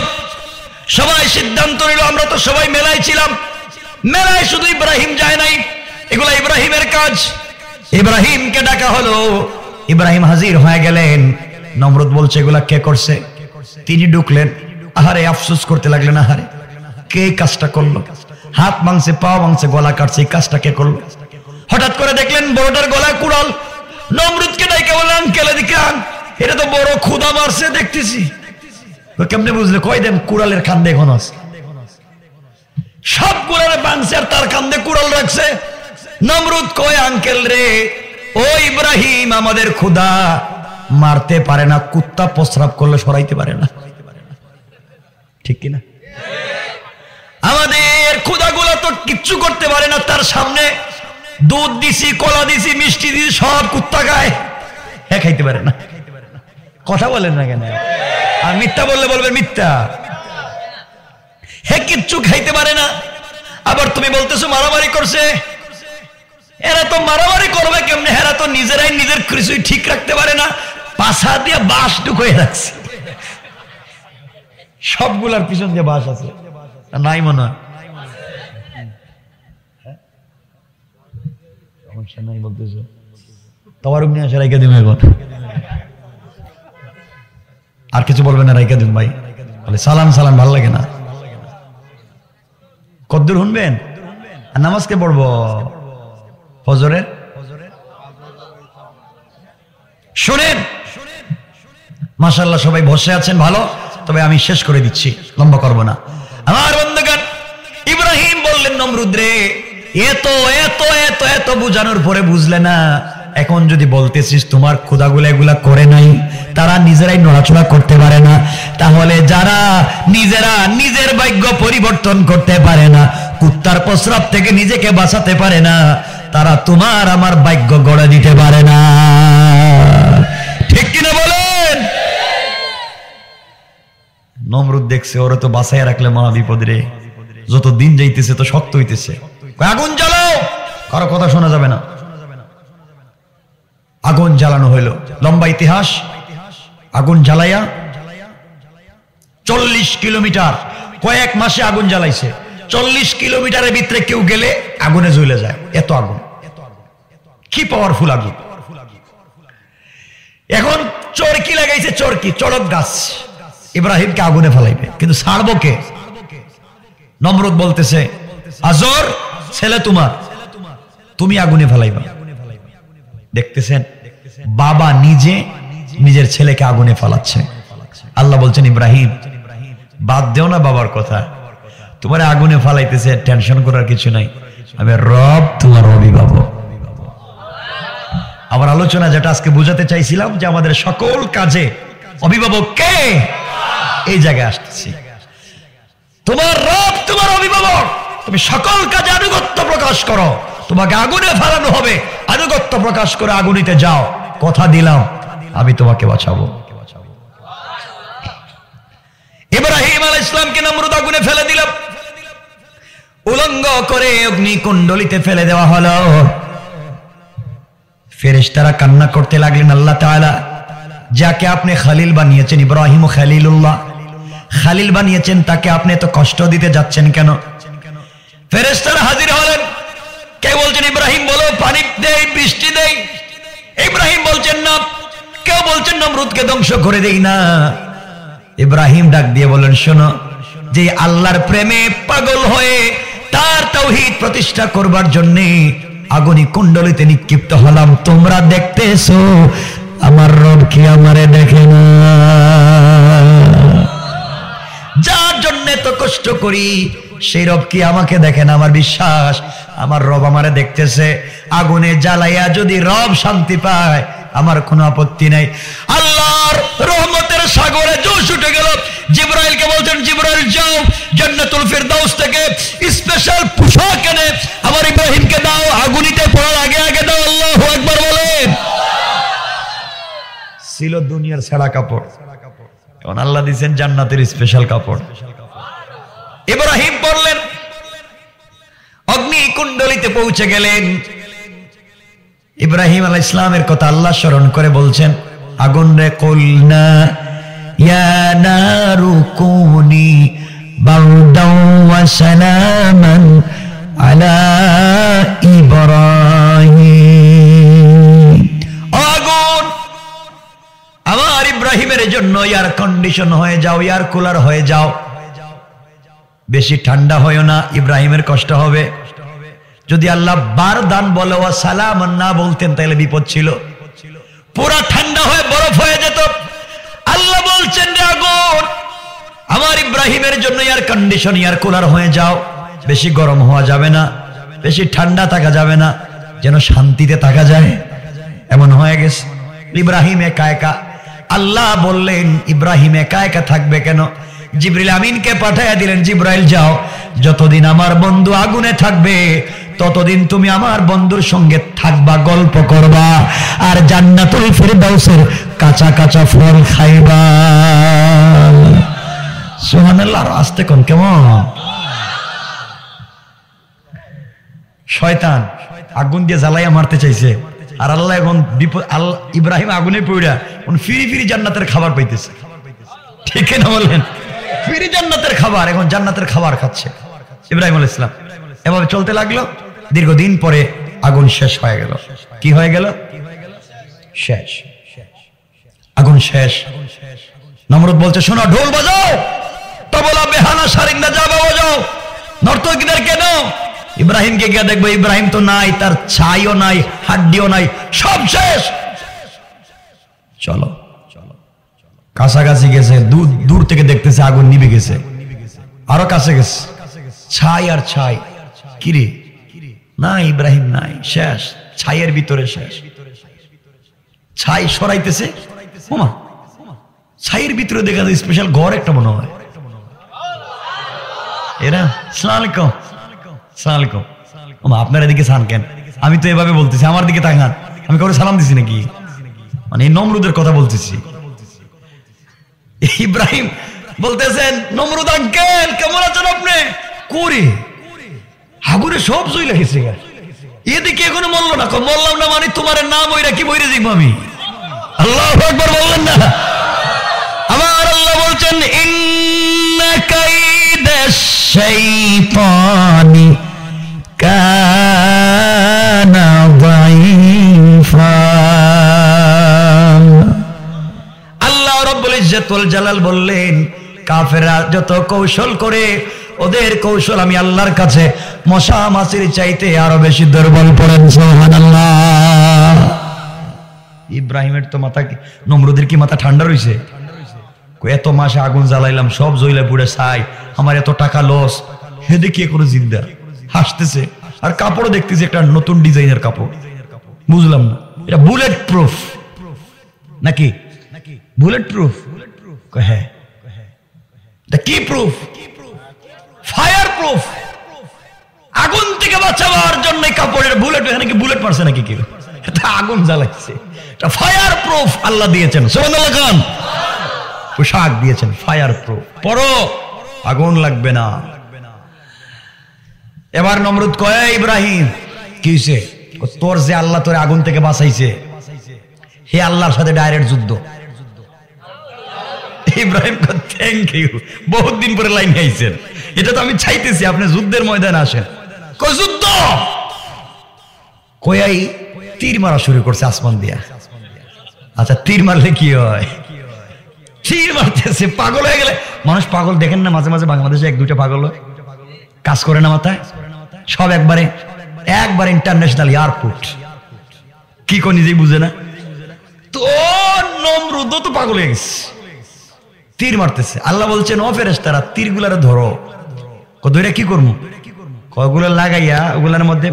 সবাই সিদ্ধান্ত নিল, আমরা তো সবাই মেলায় ছিলাম, মেলায় শুধু ইব্রাহিম যায় নাই, এগুলা ইব্রাহিমের কাজ। ইব্রাহিমকে ডাকা হলো, ইব্রাহিম হাজির হয়ে গেলেন। নমরুদ বলছে এগুলা কে করছে? তিনি ঢুকলেন, আহারে আফসোস করতে লাগলেন, আহারে কে কাজটা করলো? হাত ভাঙছে, পা ভাঙছে, গলা কাটছে, এই কাজটা কে করলো? হঠাৎ করে দেখলেন বড়টার গলায় কুড়াল। নমরুদকে ডাইকে বললেন, আঙ্কেল এদিকে আন, এটা তো বড় ক্ষুধা মারছে দেখতেছি। কেমনে বুঝলে? কয় দেন কুড়ালের কান্দে এখন আছে। সব কুড়ালে ভাঙছে আর তার কান্দে কুড়াল রাখছে। নমরুদ কয়, আঙ্কেল রে, ও ইব্রাহিম, আমাদের ক্ষুধা মারতে পারে না, কুত্তা প্রস্রাব করলে সরাইতে পারে না, ঠিক কিনা? আমাদের ক্ষুধাগুলো তো কিচ্ছু করতে পারে না, তার সামনে দুধ দিছি, কলা দিছি, মিষ্টি দিছি, সব কুত্তা খায়, হ্যাঁ খাইতে পারে না। কথা বলেন না কেন? আর মিথ্যা বললে বলবে মিথ্যা। হে কিচ্ছু খাইতে পারে না। আবার তুমি বলতেছো মারামারি করছে। এরা তো মারামারি করবে কেমনে? এরা তো নিজেরাই নিজের কিছুই ঠিক রাখতে পারে না, পাছা দিয়ে বাঁশ ঢুকিয়ে রাখছে। সবগুলার পিছন দিয়ে বাঁশ আছে, নাই মনে হয়? সমস্যা নাই বলতেছো, তোমার নিয়ে আসে রাইখা দিবে এখন। আর কিছু বলবে না? রাইখা দিন ভাই। বলে সালাম সালাম, ভালো লাগে না? কদ্দুর শুনবেন? আর নামাজকে পড়বো ফজরের। শোনেন, মাশাআল্লাহ সবাই বসে আছেন, ভালো। তবে আমি শেষ করে দিচ্ছি, লম্বা করব না। আমার বন্ধুগণ, ইব্রাহিম বললেন, নমরুদ রে, এত এত এত এত বুঝানোর পরে বুঝলে না? এখন যদি বলতেছিস তোমার খোদাগুলা এগুলা করে নাই, তারা নিজেরাই নড়াচড়া করতে পারে না, তাহলে যারা নিজেরা নিজের ভাগ্য পরিবর্তন করতে পারে না, কুত্তার প্রস্রাব থেকে নিজেকে বাঁচাতে পারে না, তারা তোমার আমার ভাগ্য গড়ে দিতে পারে না, ঠিক কিনা বলেন? নমরুদ দেখছে ওরা তো বাঁচাইয়া রাখলে মহা বিপদ রে, যত দিন যাইতেছে তো শক্ত হইতেছে। আগুন জ্বালাও, কারো কথা শোনা যাবে না। আগুন জ্বালানো হইল, লম্বা ইতিহাস। আগুন জ্বালাইয়া 40 কিলোমিটার, কয়েক মাসে আগুন জ্বালাইছে। 40 কিলোমিটারের ভিতরে কেউ গেলে আগুনে জ্বলে যায়, এত আগুন, কি পাওয়ারফুল আগুন। এখন চরকি লাগাইছে, চরকি, চড়ক গাছ, ইব্রাহিমকে আগুনে ফেলাইবে, কিন্তু ছাড়বো কে? নমরুদ বলতেছে, আজর ছেলে তোমার, তুমি আগুনে ফেলাইবা। দেখতেছেন, বাবা নিজে নিজের ছেলেকে আগুনে ফেলাচ্ছে। আল্লাহ বলছেন, ইব্রাহিম বাদ দেও না বাবার কথা, তোমার আগুনে ফেলাইতেছে, টেনশন করার কিছু নাই, আমি রব তোমার অভিভাবক। আমার আলোচনা যেটা আজকে বুঝাতে চাইছিলাম, যে আমাদের সকল কাজে অভিভাবক কে, এই জায়গায় আসতেছি। তোমার রব তোমার অভিভাবক, তুমি সকল কাজে আনুগত্য প্রকাশ করো, তোমাকে আগুনে ফেলানো হবে, আনুগত্য প্রকাশ করে আগুনিতে যাও, কথা দিলাম আমি তোমাকে বাঁচাবো। ইব্রাহিম আলাইহিস সালামকে নমরুদ আগুনে ফেলে দিল, উলঙ্গ করে অগ্নিকুণ্ডলিতে ফেলে দেওয়া হলো। ফেরেশতারা কান্না করতে লাগলেন, আল্লাহ তাআলা যাকে আপনি খালিল বানিয়েছেন, ইব্রাহিম ও খালিলুল্লাহ, খালিল বানিয়েছেন, তাকে আপনি এত কষ্ট দিতে যাচ্ছেন কেন? ফেরেশতারা হাজির হলেন, কে বলছেন ইব্রাহিম বলো পানি দেই, বৃষ্টি দেই। ইব্রাহিম বলছেন না, কেউ বলছেন নমরুদকে ধ্বংস করে দেই না। ইব্রাহিম ডাক দিয়ে বলেন, শোনো, যে আল্লাহর প্রেমে পাগল হয়ে তার তাওহীদ প্রতিষ্ঠা করবার জন্য আগুনি কুণ্ডলিতে নিক্ষিপ্ত হলাম, তোমরা দেখতেছো আমার রব কি আমারে দেখে না? যার জন্য তো কষ্ট করি সেই রব কি আমাকে দেখে না? আমার বিশ্বাস আমার রব আমারে দেখতেছে, আগুনে জ্বালাইয়া যদি রব শান্তি পায় আমার কোনো আপত্তি নাই। আল্লাহর রহমতের সাগরে জোশ উঠে গেল। জিবরাইলকে বলছেন, জিবরাইল যাও জান্নাতুল ফিরদাউস থেকে স্পেশাল পোশাক এনে আমার ইব্রাহিমকে দাও, আগুনিতে পড়ার আগে আগে দাও। আল্লাহু আকবার বলেন। ছিল দুনিয়ার ছেঁড়া কাপড়, এখন আল্লাহ দিয়েছেন জান্নাতের স্পেশাল কাপড়। ইব্রাহিম পড়লেন, অগ্নি কুণ্ডলিতে পৌঁছে গেলেন। ইব্রাহিম আলাইহিস সালামের কথা আল্লাহ স্মরণ করে বলছেন, আগুন রে কুলনা ইয়া নারু কুনি বারদাও ওয়া সালামান আলা ইব্রাহিম। আগুন আমার ইব্রাহিমের জন্য এয়ার কন্ডিশন হয়ে যাও, এয়ার কুলার হয়ে যাও। বেশি ঠান্ডা হয় না, ইব্রাহিমের কষ্ট হবে। যদি আল্লাহ বারদান বলে ওয়া সালামান না বলতেন তাহলে বিপদ ছিল, পুরা ঠান্ডা হয়ে বরফ হয়ে যেত। আল্লাহ বলছেন রে আগুন, আমার ইব্রাহিমের জন্য এয়ার কন্ডিশন, এয়ার কুলার হয়ে যাও। বেশি গরম হওয়া যাবে না, বেশি ঠান্ডা থাকা যাবে না, যেন শান্তিতে থাকা যায়। এমন হয়ে গেছে। ইব্রাহিম একা একা। আল্লাহ বললেন ইব্রাহিম একা একা থাকবে কেন? জিবরিল আমিনকে পাঠাইয়া দিলেন, জিবরাইল যাও, যতদিন আমার বন্ধু আগুনে থাকবে ততদিন তুমি আমার বন্ধুর সঙ্গে থাকবা, গল্প করবা, আর জান্নাতুল ফিরদাউসের কাঁচা কাঁচা ফল খাইবা। সুবহানাল্লাহ। আর আস্তে কোন কেমন? শয়তান আগুন দিয়ে জ্বালাইয়া মারতে চাইছে, আর আল্লাহ এখন বিপদ। আল্লাহ ইব্রাহিম আগুনে পড়া এখন ফিরি ফিরি জান্নাতের খাবার পাইতেছে। ঠিক না বলেন? ফিরি জান্নাতের খাবার, এখন জান্নাতের খাবার খাচ্ছে ইব্রাহিম আলাইহিস সালাম। এভাবে চলতে লাগলো। দীর্ঘদিন পরে আগুন শেষ হয়ে গেল। কি হয়ে গেল? শেষ। আগুন শেষ। নমরুদ বলছে, শোনো, ঢোল বাজাও, তবলা বেহানা সারিন্দা যাবা বাজাও, নর্তকীদের কেন? ইব্রাহিমকে গিয়ে দেখবো ইব্রাহিম তো নাই, তার ছাইও নাই, হাড্ডিও নাই, সব শেষ। চলো। কাছাকাছি গেছে, দূর থেকে দেখতেছে আগুন নিভে গেছে, আরো কাছে গেছে, ছাই আর ছাই। কিরে না, ইব্রাহিম নাই, শেষ, ছাইয়ের ভিতরে শেষ। ছাই সরাইতেছে, ওমা ছাইয়ের ভিতরে দেখা যায় স্পেশাল ঘর একটা মনে হয়। এরা আসসালামু আলাইকুম, আসসালামু আলাইকুম। ওমা আপনার এদিকে সান কেন? আমি তো এভাবে বলতেছি, আমার দিকে তাকান, আমি কাউকে সালাম দিছি নাকি? মানে এই নমরুদের কথা বলতেছি। ইব্রাহিম বলতেছেন, নমরুদ আঙ্কেল কেমন আছেন আপনি? করে আগুনে সব জইলা গেছে, এদিকে এখনো মরল না। মরলাম না মানে তোমার নাম ওইরা কি বইরে যাইব আমি? আল্লাহু আকবার বললেন না? আমার আল্লাহ বলছেন, ইন্না কাইদাশ শাইতানি কানা দাঈফা। আল্লাহ রাব্বুল ইজ্জত ওয়াল জালাল বললেন, কাফেররা যত কৌশল করে ওদের কৌশল আমি আল্লাহর কাছে মশা মাছির চাইতে আরো বেশি দুর্বল। পড়েন সুবহানাল্লাহ। ইব্রাহিমের তো মাথা, নমরুদের কি মাথা ঠান্ডা রইছে? এত মাসে আগুন জ্বালাইলাম, সব জ্বলে পুড়ে ছাই, আমার এত টাকা লস, হে দেখি কোনো জিন্দা হাসতেছে। আর কাপড়ও দেখতেছি একটা নতুন ডিজাইনের কাপড়, বুঝলাম না এটা বুলেট প্রুফ নাকি? Bullet proof? হ্যাঁ। এটা কি প্রুফ? Fire proof. আগুন থেকে বাঁচাবার জন্য কাপড়ের বুলেট। এখানে কি বুলেট মারছে নাকি কেউ? এটা আগুন জ্বালাচ্ছে, এটা ফায়ার প্রুফ আল্লাহ দিয়েছেন। সুবহানাল্লাহ। পোশাক দিয়েছেন ফায়ার প্রুফ, পরো আগুন লাগবে না। এবার নমরুদ কয়, ইব্রাহিম কি হইছে? তোর যে আল্লাহ তোর আগুন থেকে বাঁচাইছে, হে আল্লাহর সাথে ডাইরেক্ট যুদ্ধ। ইব্রাহিম কয়, থ্যাংক ইউ, বহুত দিন পরে লাইন আইছেন, এটা তো আমি চাইতেছি আপনি যুদ্ধের ময়দানে আসেন। কয় যুদ্ধ? কয়াই তীর মারা শুরু করছে আসমান দিয়া। আচ্ছা তীর মারলে কি হয়? তীর মারতেছে, পাগল হয়ে গেলে মানুষ পাগল দেখেন না মাঝে মাঝে বাংলাদেশে এক দুইটা পাগল হয়, কাজ করে না মাথায়, সব একবারে ইন্টারন্যাশনাল এয়ারপোর্ট। কি করে নিজেই বুঝে না তো? নমরুদ তো পাগল হয়ে গেছে, তীর মারতেছে। আল্লাহ বলছেন, ও ফেরেশতারা তীর গুলারে ধরো। ধরে কি করবো? ওগুলো লাগাইয়া ওগুলোর মধ্যে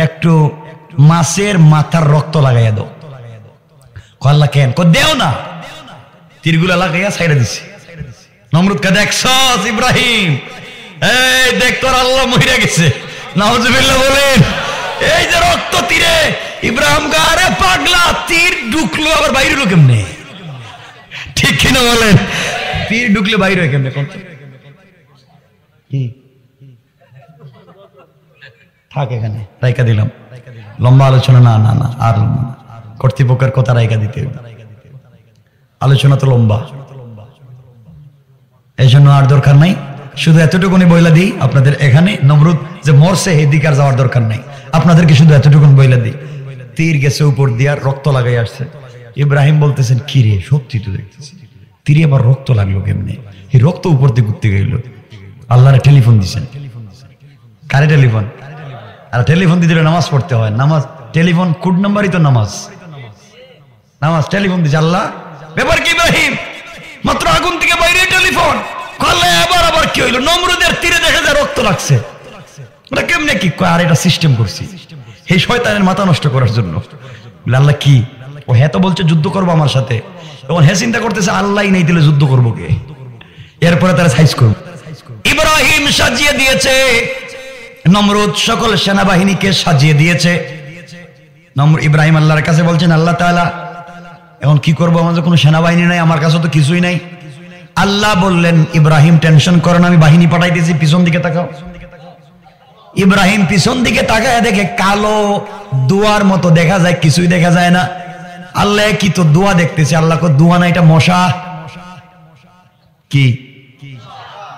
একটু মাছের মাথার রক্ত লাগাইয়া দাও। আল্লাহ কেন দেও না, তীরগুলা লাগাইয়া সাইডে দিছে। নমরুদ কে দেখছস ইব্রাহিম, এই দেখ তোর আল্লাহ মহিরা গেছে, নাউজুবিল্লাহ বলেন। এই যে রক্ত তীরে, ইব্রাহিম গারে পাগলা, তীর ঢুকলো আবার বাইরে হলো কেমনে? ঠিক কিনা বলেন? তীর ঢুকলে বাইরে হয় কেমনে? কি থাক এখানে রাইকা দিলাম, লম্বা আলোচনা না না না আর কর্তৃপক্ষের কথা রাইকা দিতে, আলোচনা তো লম্বা, এই জন্য আর দরকার নাই। শুধু এতটুকুনি বইলা দিই আপনাদের, এখানে নমরুদ যে মরছে এদিকে আর যাওয়ার দরকার নাই, আপনাদেরকে শুধু এতটুকুন বইলা দিই। তীর গেছে উপর দিয়ে, রক্ত লাগাই আসছে। ইব্রাহিম বলতেছেন কি রে, সত্যি তো দেখতেছি তীরে আবার রক্ত লাগলো কেমনে? এই রক্ত উপর দিয়ে ঘুরতে গেল। আল্লাহরে টেলিফোন দিছেন। কারে টেলিফোন? আর টেলিফোন দিতে নামাজ পড়তে হয়, নামাজ টেলিফোন কোড নাম্বারই তো নামাজ, নামাজ টেলিফোন দিছে। আল্লাহ ব্যাপার কি ইব্রাহিম? মাত্র আগুন থেকে বাইরে টেলিফোন করলে আবার আবার কি হইলো? নমরুদের তীরে দেখা যায় রক্ত লাগছে, ওটা কেমনে কি? আর এটা সিস্টেম করছি এই শয়তানের মাথা নষ্ট করার জন্য। আল্লাহ কি? ও হ্যাঁ তো বলছে যুদ্ধ করবো আমার সাথে, তখন হ্যাঁ চিন্তা করতেছে আল্লাহ নেই দিলে যুদ্ধ করবো কে? এরপরে তারা সাইজ করবো। ইব্রাহিম সাজিয়ে দিয়েছে, নমরুদ সকল সেনাবাহিনীকে সাজিয়ে দিয়েছে। ইব্রাহিম আল্লাহর কাছে বলছেন, আল্লাহ তাআলা এখন কি করবো? আমাদের কোনো সেনাবাহিনী নাই, আমার কাছে তো কিছুই নাই। আল্লাহ বললেন, ইব্রাহিম টেনশন করো না, আমি বাহিনী পাঠাইতেছি, পিছন দিকে তাকাও। ইব্রাহিম পিছন দিকে তাকায় দেখে কালো দুয়ার মতো দেখা যায়, কিছুই দেখা যায় না। আল্লাহ কি তো দোয়া দেখতেছে। আল্লাহ কো দোয়া না, এটা মশা। কি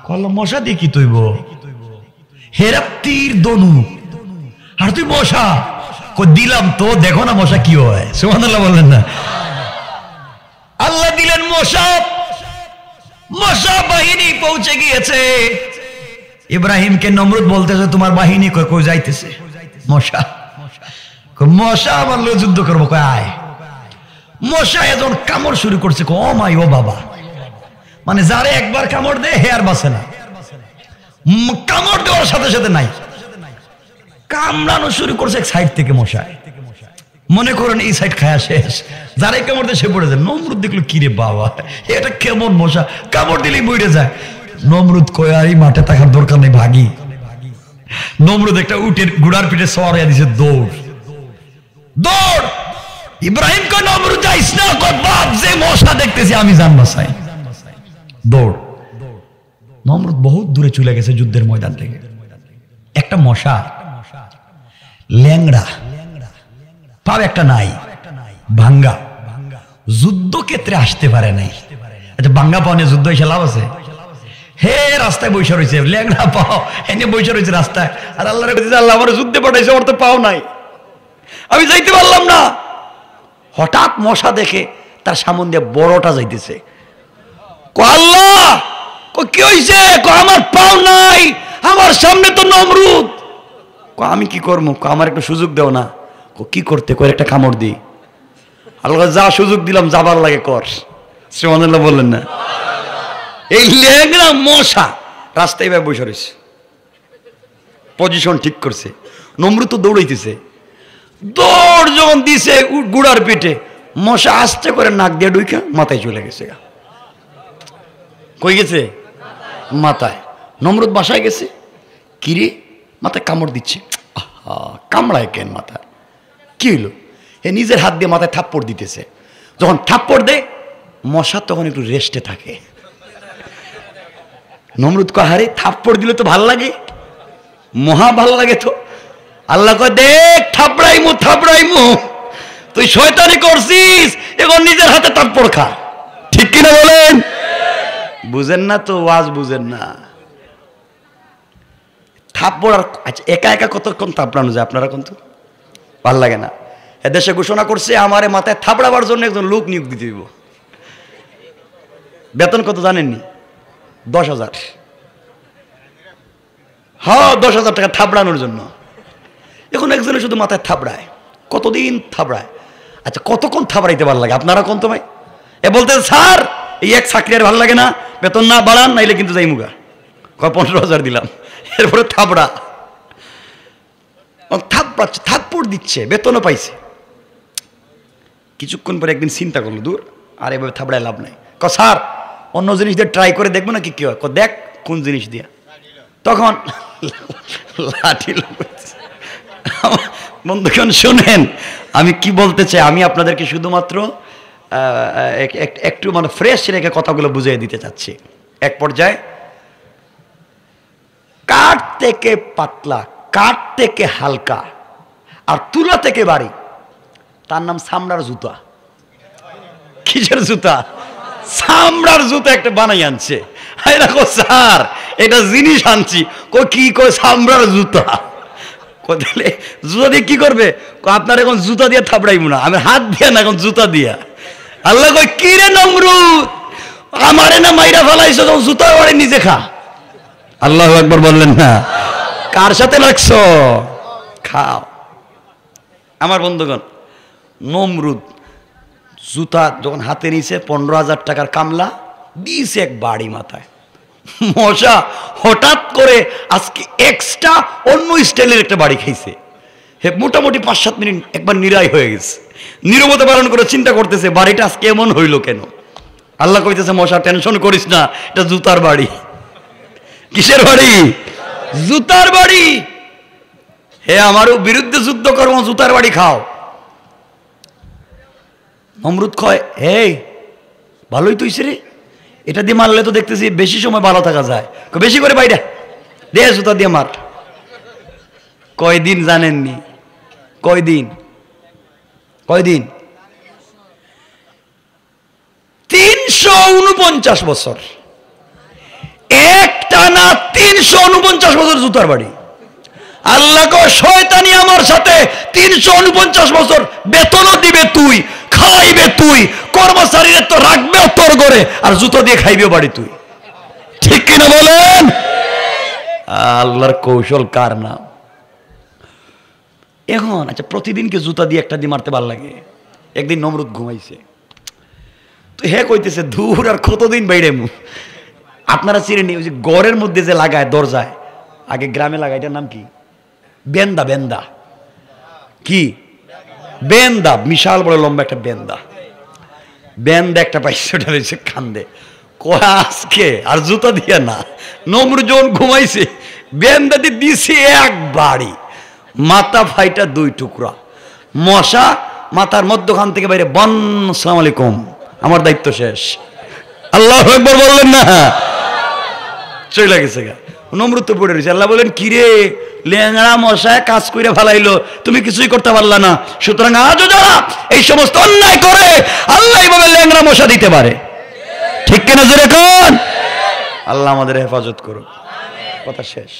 কল্লো মশা দিয়ে কি তৈব? হেরা তীর দনু আর তুই মশা দিলাম তো, দেখো না মশা কি হয়। সুবহানাল্লাহ বললেন না? আল্লাহ দিলেন মশা, মশা বাহিনী পৌঁছে গিয়েছে। ইব্রাহিমকে নমরুদ বলতেছে, তোমার বাহিনী কই যাইতেছে? মশা, মশা আমার লোক যুদ্ধ করবো, কয় আয়। মশা এখন কামড় শুরু করছে, ও মাই ও বাবা, মানে যারে একবার কামড় দেয় হে আর বাঁচে না। কামড় দেওয়ার সাথে সাথে নাই, কামড়ানো শুরু করছে এক সাইড থেকে মশায়। মনে করেন এই সাইড খায়া শেষ, যারাই কামড় দেয় সে পড়ে যায়। নমরুদ দেখলো কিরে বাবা, এটা কেমন মশা, কামড় দিলেই মরে যায়। নমরুদ কয় আর এই মাঠে থাকার দরকার নেই, ভাগি। নমরুদ একটা উটের ঘোড়ার পিঠে সরিয়ে দিছে, দৌড় দৌড়। ইব্রাহিম কয় নমরুদ যাইস না, কয় বাপ যে মশা দেখতেছি আমি জান বাসাই, দৌড়। নমরুদ বহুত দূরে চলে গেছে যুদ্ধের ময়দান থেকে। একটা মশা ল্যাংড়া, পাও একটা নাই, ভাঙ্গা, যুদ্ধক্ষেত্রে আসতে পারে নাই। আচ্ছা ভাঙ্গা পাও নিয়ে যুদ্ধ এসে লাভ আছে? হে রাস্তায় বসে রয়েছে, ল্যাংড়া পাও এনে বসে রয়েছে রাস্তায়। আর আল্লাহ আল্লাহ আমার যুদ্ধে পাঠাইছে, আমার তো পাও নাই, আমি যাইতে পারলাম না। হঠাৎ মশা দেখে তার সামনে দিয়ে বড়টা যাইতেছে। আল্লাহ কি হয়েছে? আমার পাও নাই, আমার সামনে তো নমরুদ। আমি কি করবো? আমার একটা সুযোগ দেও না। কি করতে? কয় একটা কামড় দিই। আল্লাহ যা সুযোগ দিলাম যাবার লাগে কর। সুবহানাল্লাহ বললেন না? এই ল্যাংড়া মশা রাস্তায় ভাবে বসে রয়েছে, পজিশন ঠিক করছে। নমরুদ তো দৌড়াইতেছে, দৌড় যখন দিছে গুড়ার পিঠে, মশা আস্তে করে নাক দিয়ে ঢুইকা মাথায় চলে গেছে। কই গেছে? মাথায়। নমরুদ বাসায় গেছে, কিরে মাথায় কামড় দিচ্ছে। কামড়ায় কেন মাথায়? কি হইলো? এ নিজের হাত দিয়ে মাথায় থাপ্পড় দিতেছে। যখন থাপ্পড় দেয় মশা তখন একটু রেস্টে থাকে। নমরুদ কয় হারে থাপ্পড় দিলে তো ভাল লাগে, মহা ভাল লাগে তো। আল্লাহ কয় দেখ থাপড়াইমু থাপড়াইমু, তুই শয়তানি করছিস, এখন নিজের হাতে থাপ্পড় খা। ঠিক কিনা বলেন? বুঝেন না তো, ওয়াজ বুঝেন না। থাপ্পড় আর আচ্ছা একা একা কতক্ষণ থাপড়ানো যায় আপনারা কিন্তু ভাল লাগে না। এদেশে ঘোষণা করছে আমারে মাথায় থাপড়াবার জন্য একজন লোক নিয়োগ দিতে দিব। বেতন কত জানেননি? 10,000। হ্যাঁ 10,000 টাকা থাপড়ানোর জন্য। এখন একজনে শুধু মাথায় থাপড়ায়, কতদিন থাপড়ায়? আচ্ছা কতক্ষণ থাপড়াইতে ভালো লাগে আপনারা কোন তো ভাই? এ বলতে স্যার এই এক চাকরি আর ভালো লাগে না, বেতন না বাড়ান নাইলে কিন্তু যাই মুগা। 15,000 দিলাম, এরপরে থাপড়া। থাপ্পড় দিচ্ছে, বেতনও পাইছে। কিছুক্ষণ পরে একদিন চিন্তা করলো, দূর আর এভাবে থাপড়ায় লাভ নাই। স্যার অন্য জিনিস দিয়ে ট্রাই করে দেখবো নাকি কি হয়। দেখ কোন জিনিস দিয়া। তখন লাঠি। বন্ধুগণ শুনেন আমি কি বলতে চাই, আমি আপনাদেরকে শুধুমাত্র একটু মানে ফ্রেশ রেখে কথাগুলো বুঝিয়ে দিতে চাচ্ছি। এক পর্যায়ে কাঠ থেকে পাতলা, কাঠ থেকে হালকা আর তুলা থেকে বাড়ি, তার নাম চামড়ার জুতা। কিসের জুতা? চামড়ার জুতা একটা বানাই আনছে। দেখো স্যার এটা জিনিস আনছি। কি কয় চামড়ার জুতা? তাহলে জুতা দিয়ে কি করবে? আপনার এখন জুতা দিয়ে থাপড়াইব না, আমি হাত দিয়া না, এখন জুতা দিয়া। আল্লাহ কয় কি রে নমরুদ, আমারে না মাইরা ফেলাইছো, তখন জুতা বাড়ি নিজে খা। আল্লাহু আকবার বললেন না? কার সাথে লাগছো? খাও। আমার বন্ধুগণ, নমরুদ জুতা যখন হাতে নিয়েছে, 15,000 টাকার কামলা দিয়েছে এক বাড়ি মাথায়। মশা হঠাৎ করে আজকে এক্সট্রা অন্য স্টাইলের একটা বাড়ি খাইছে। মোটামুটি 5-7 মিনিট একবার নিরাই হয়ে গেছে। নীরবতা পালন করে চিন্তা করতেছে বাড়িটা আজকে এমন হইল কেন? আল্লাহ কইতেছে মশা টেনশন করিস না, এটা জুতার বাড়ি। কিসের বাড়ি? জুতার বাড়ি। হে আমারও বিরুদ্ধে যুদ্ধ করবো, জুতার বাড়ি খাও। নমরুদ কয় এই ভালোই তুইছে রে, এটা দিয়ে মারলে তো দেখতেছি বেশি সময় ভালো থাকা যায়। বেশি করে বাইরে দে, জুতা দিয়ে মার। কয়দিন জানেননি? কয়দিন? 349 বছর, একটানা 349 বছর জুতার বাড়ি। আল্লাহ কয় শয়তানি আমার সাথে 349 বছর বেতনও দিবে তুই, খাওয়াইবে তুই, কর্মচারীরা তো রাখবে তোর ঘরে, আর জুতো দিয়ে খাইবে বাড়ি তুই। ঠিক কিনা বলেন? আল্লাহর কৌশল কার নাম? এখন আচ্ছা প্রতিদিনকে জুতা দিয়ে একটা দিয়ে মারতে ভালো লাগে। একদিন নমরুদ ঘুমাইছে, তো হে কইতেছে দূর আর কতদিন বাইরে। আপনারা চিনেন ওই যে গড়ের মধ্যে যে লাগায় দরজায়, আগে গ্রামে লাগায়, এটার নাম কি? বেন্দা। বেন্দা কি? বেন্দা, বিশাল বড় লম্বা একটা বেন্দা। বেন্দা একটা পাইছে, ওটা রয়েছে কান্দে। কয় আজকে আর জুতা দিয়ে না। নমরুদ যখন ঘুমাইছে, বেন্দা দিয়ে দিছে এক বাড়ি, মাথা ফাইটা 2 টুকরা। মশা মাথার মধ্যখান থেকে বাইরে, বন আসসালামু আলাইকুম, আমার দায়িত্ব শেষ। আল্লাহু আকবার বললেন না? চলে গেছে গা। নমরুদ তো পড়ে রয়েছে। আল্লাহ বলেন কিরে লেঙ্গড়া মশায় কাজ করে ফেলাইলো, তুমি কিছুই করতে পারলা না। সুতরাং আজও যারা এই সমস্ত অন্যায় করে, আল্লাহ এইভাবে লেঙ্গড়া মশা দিতে পারে। ঠিক কিনা জোরে কোন? আল্লাহ আমাদের হেফাজত করুন। কথা শেষ।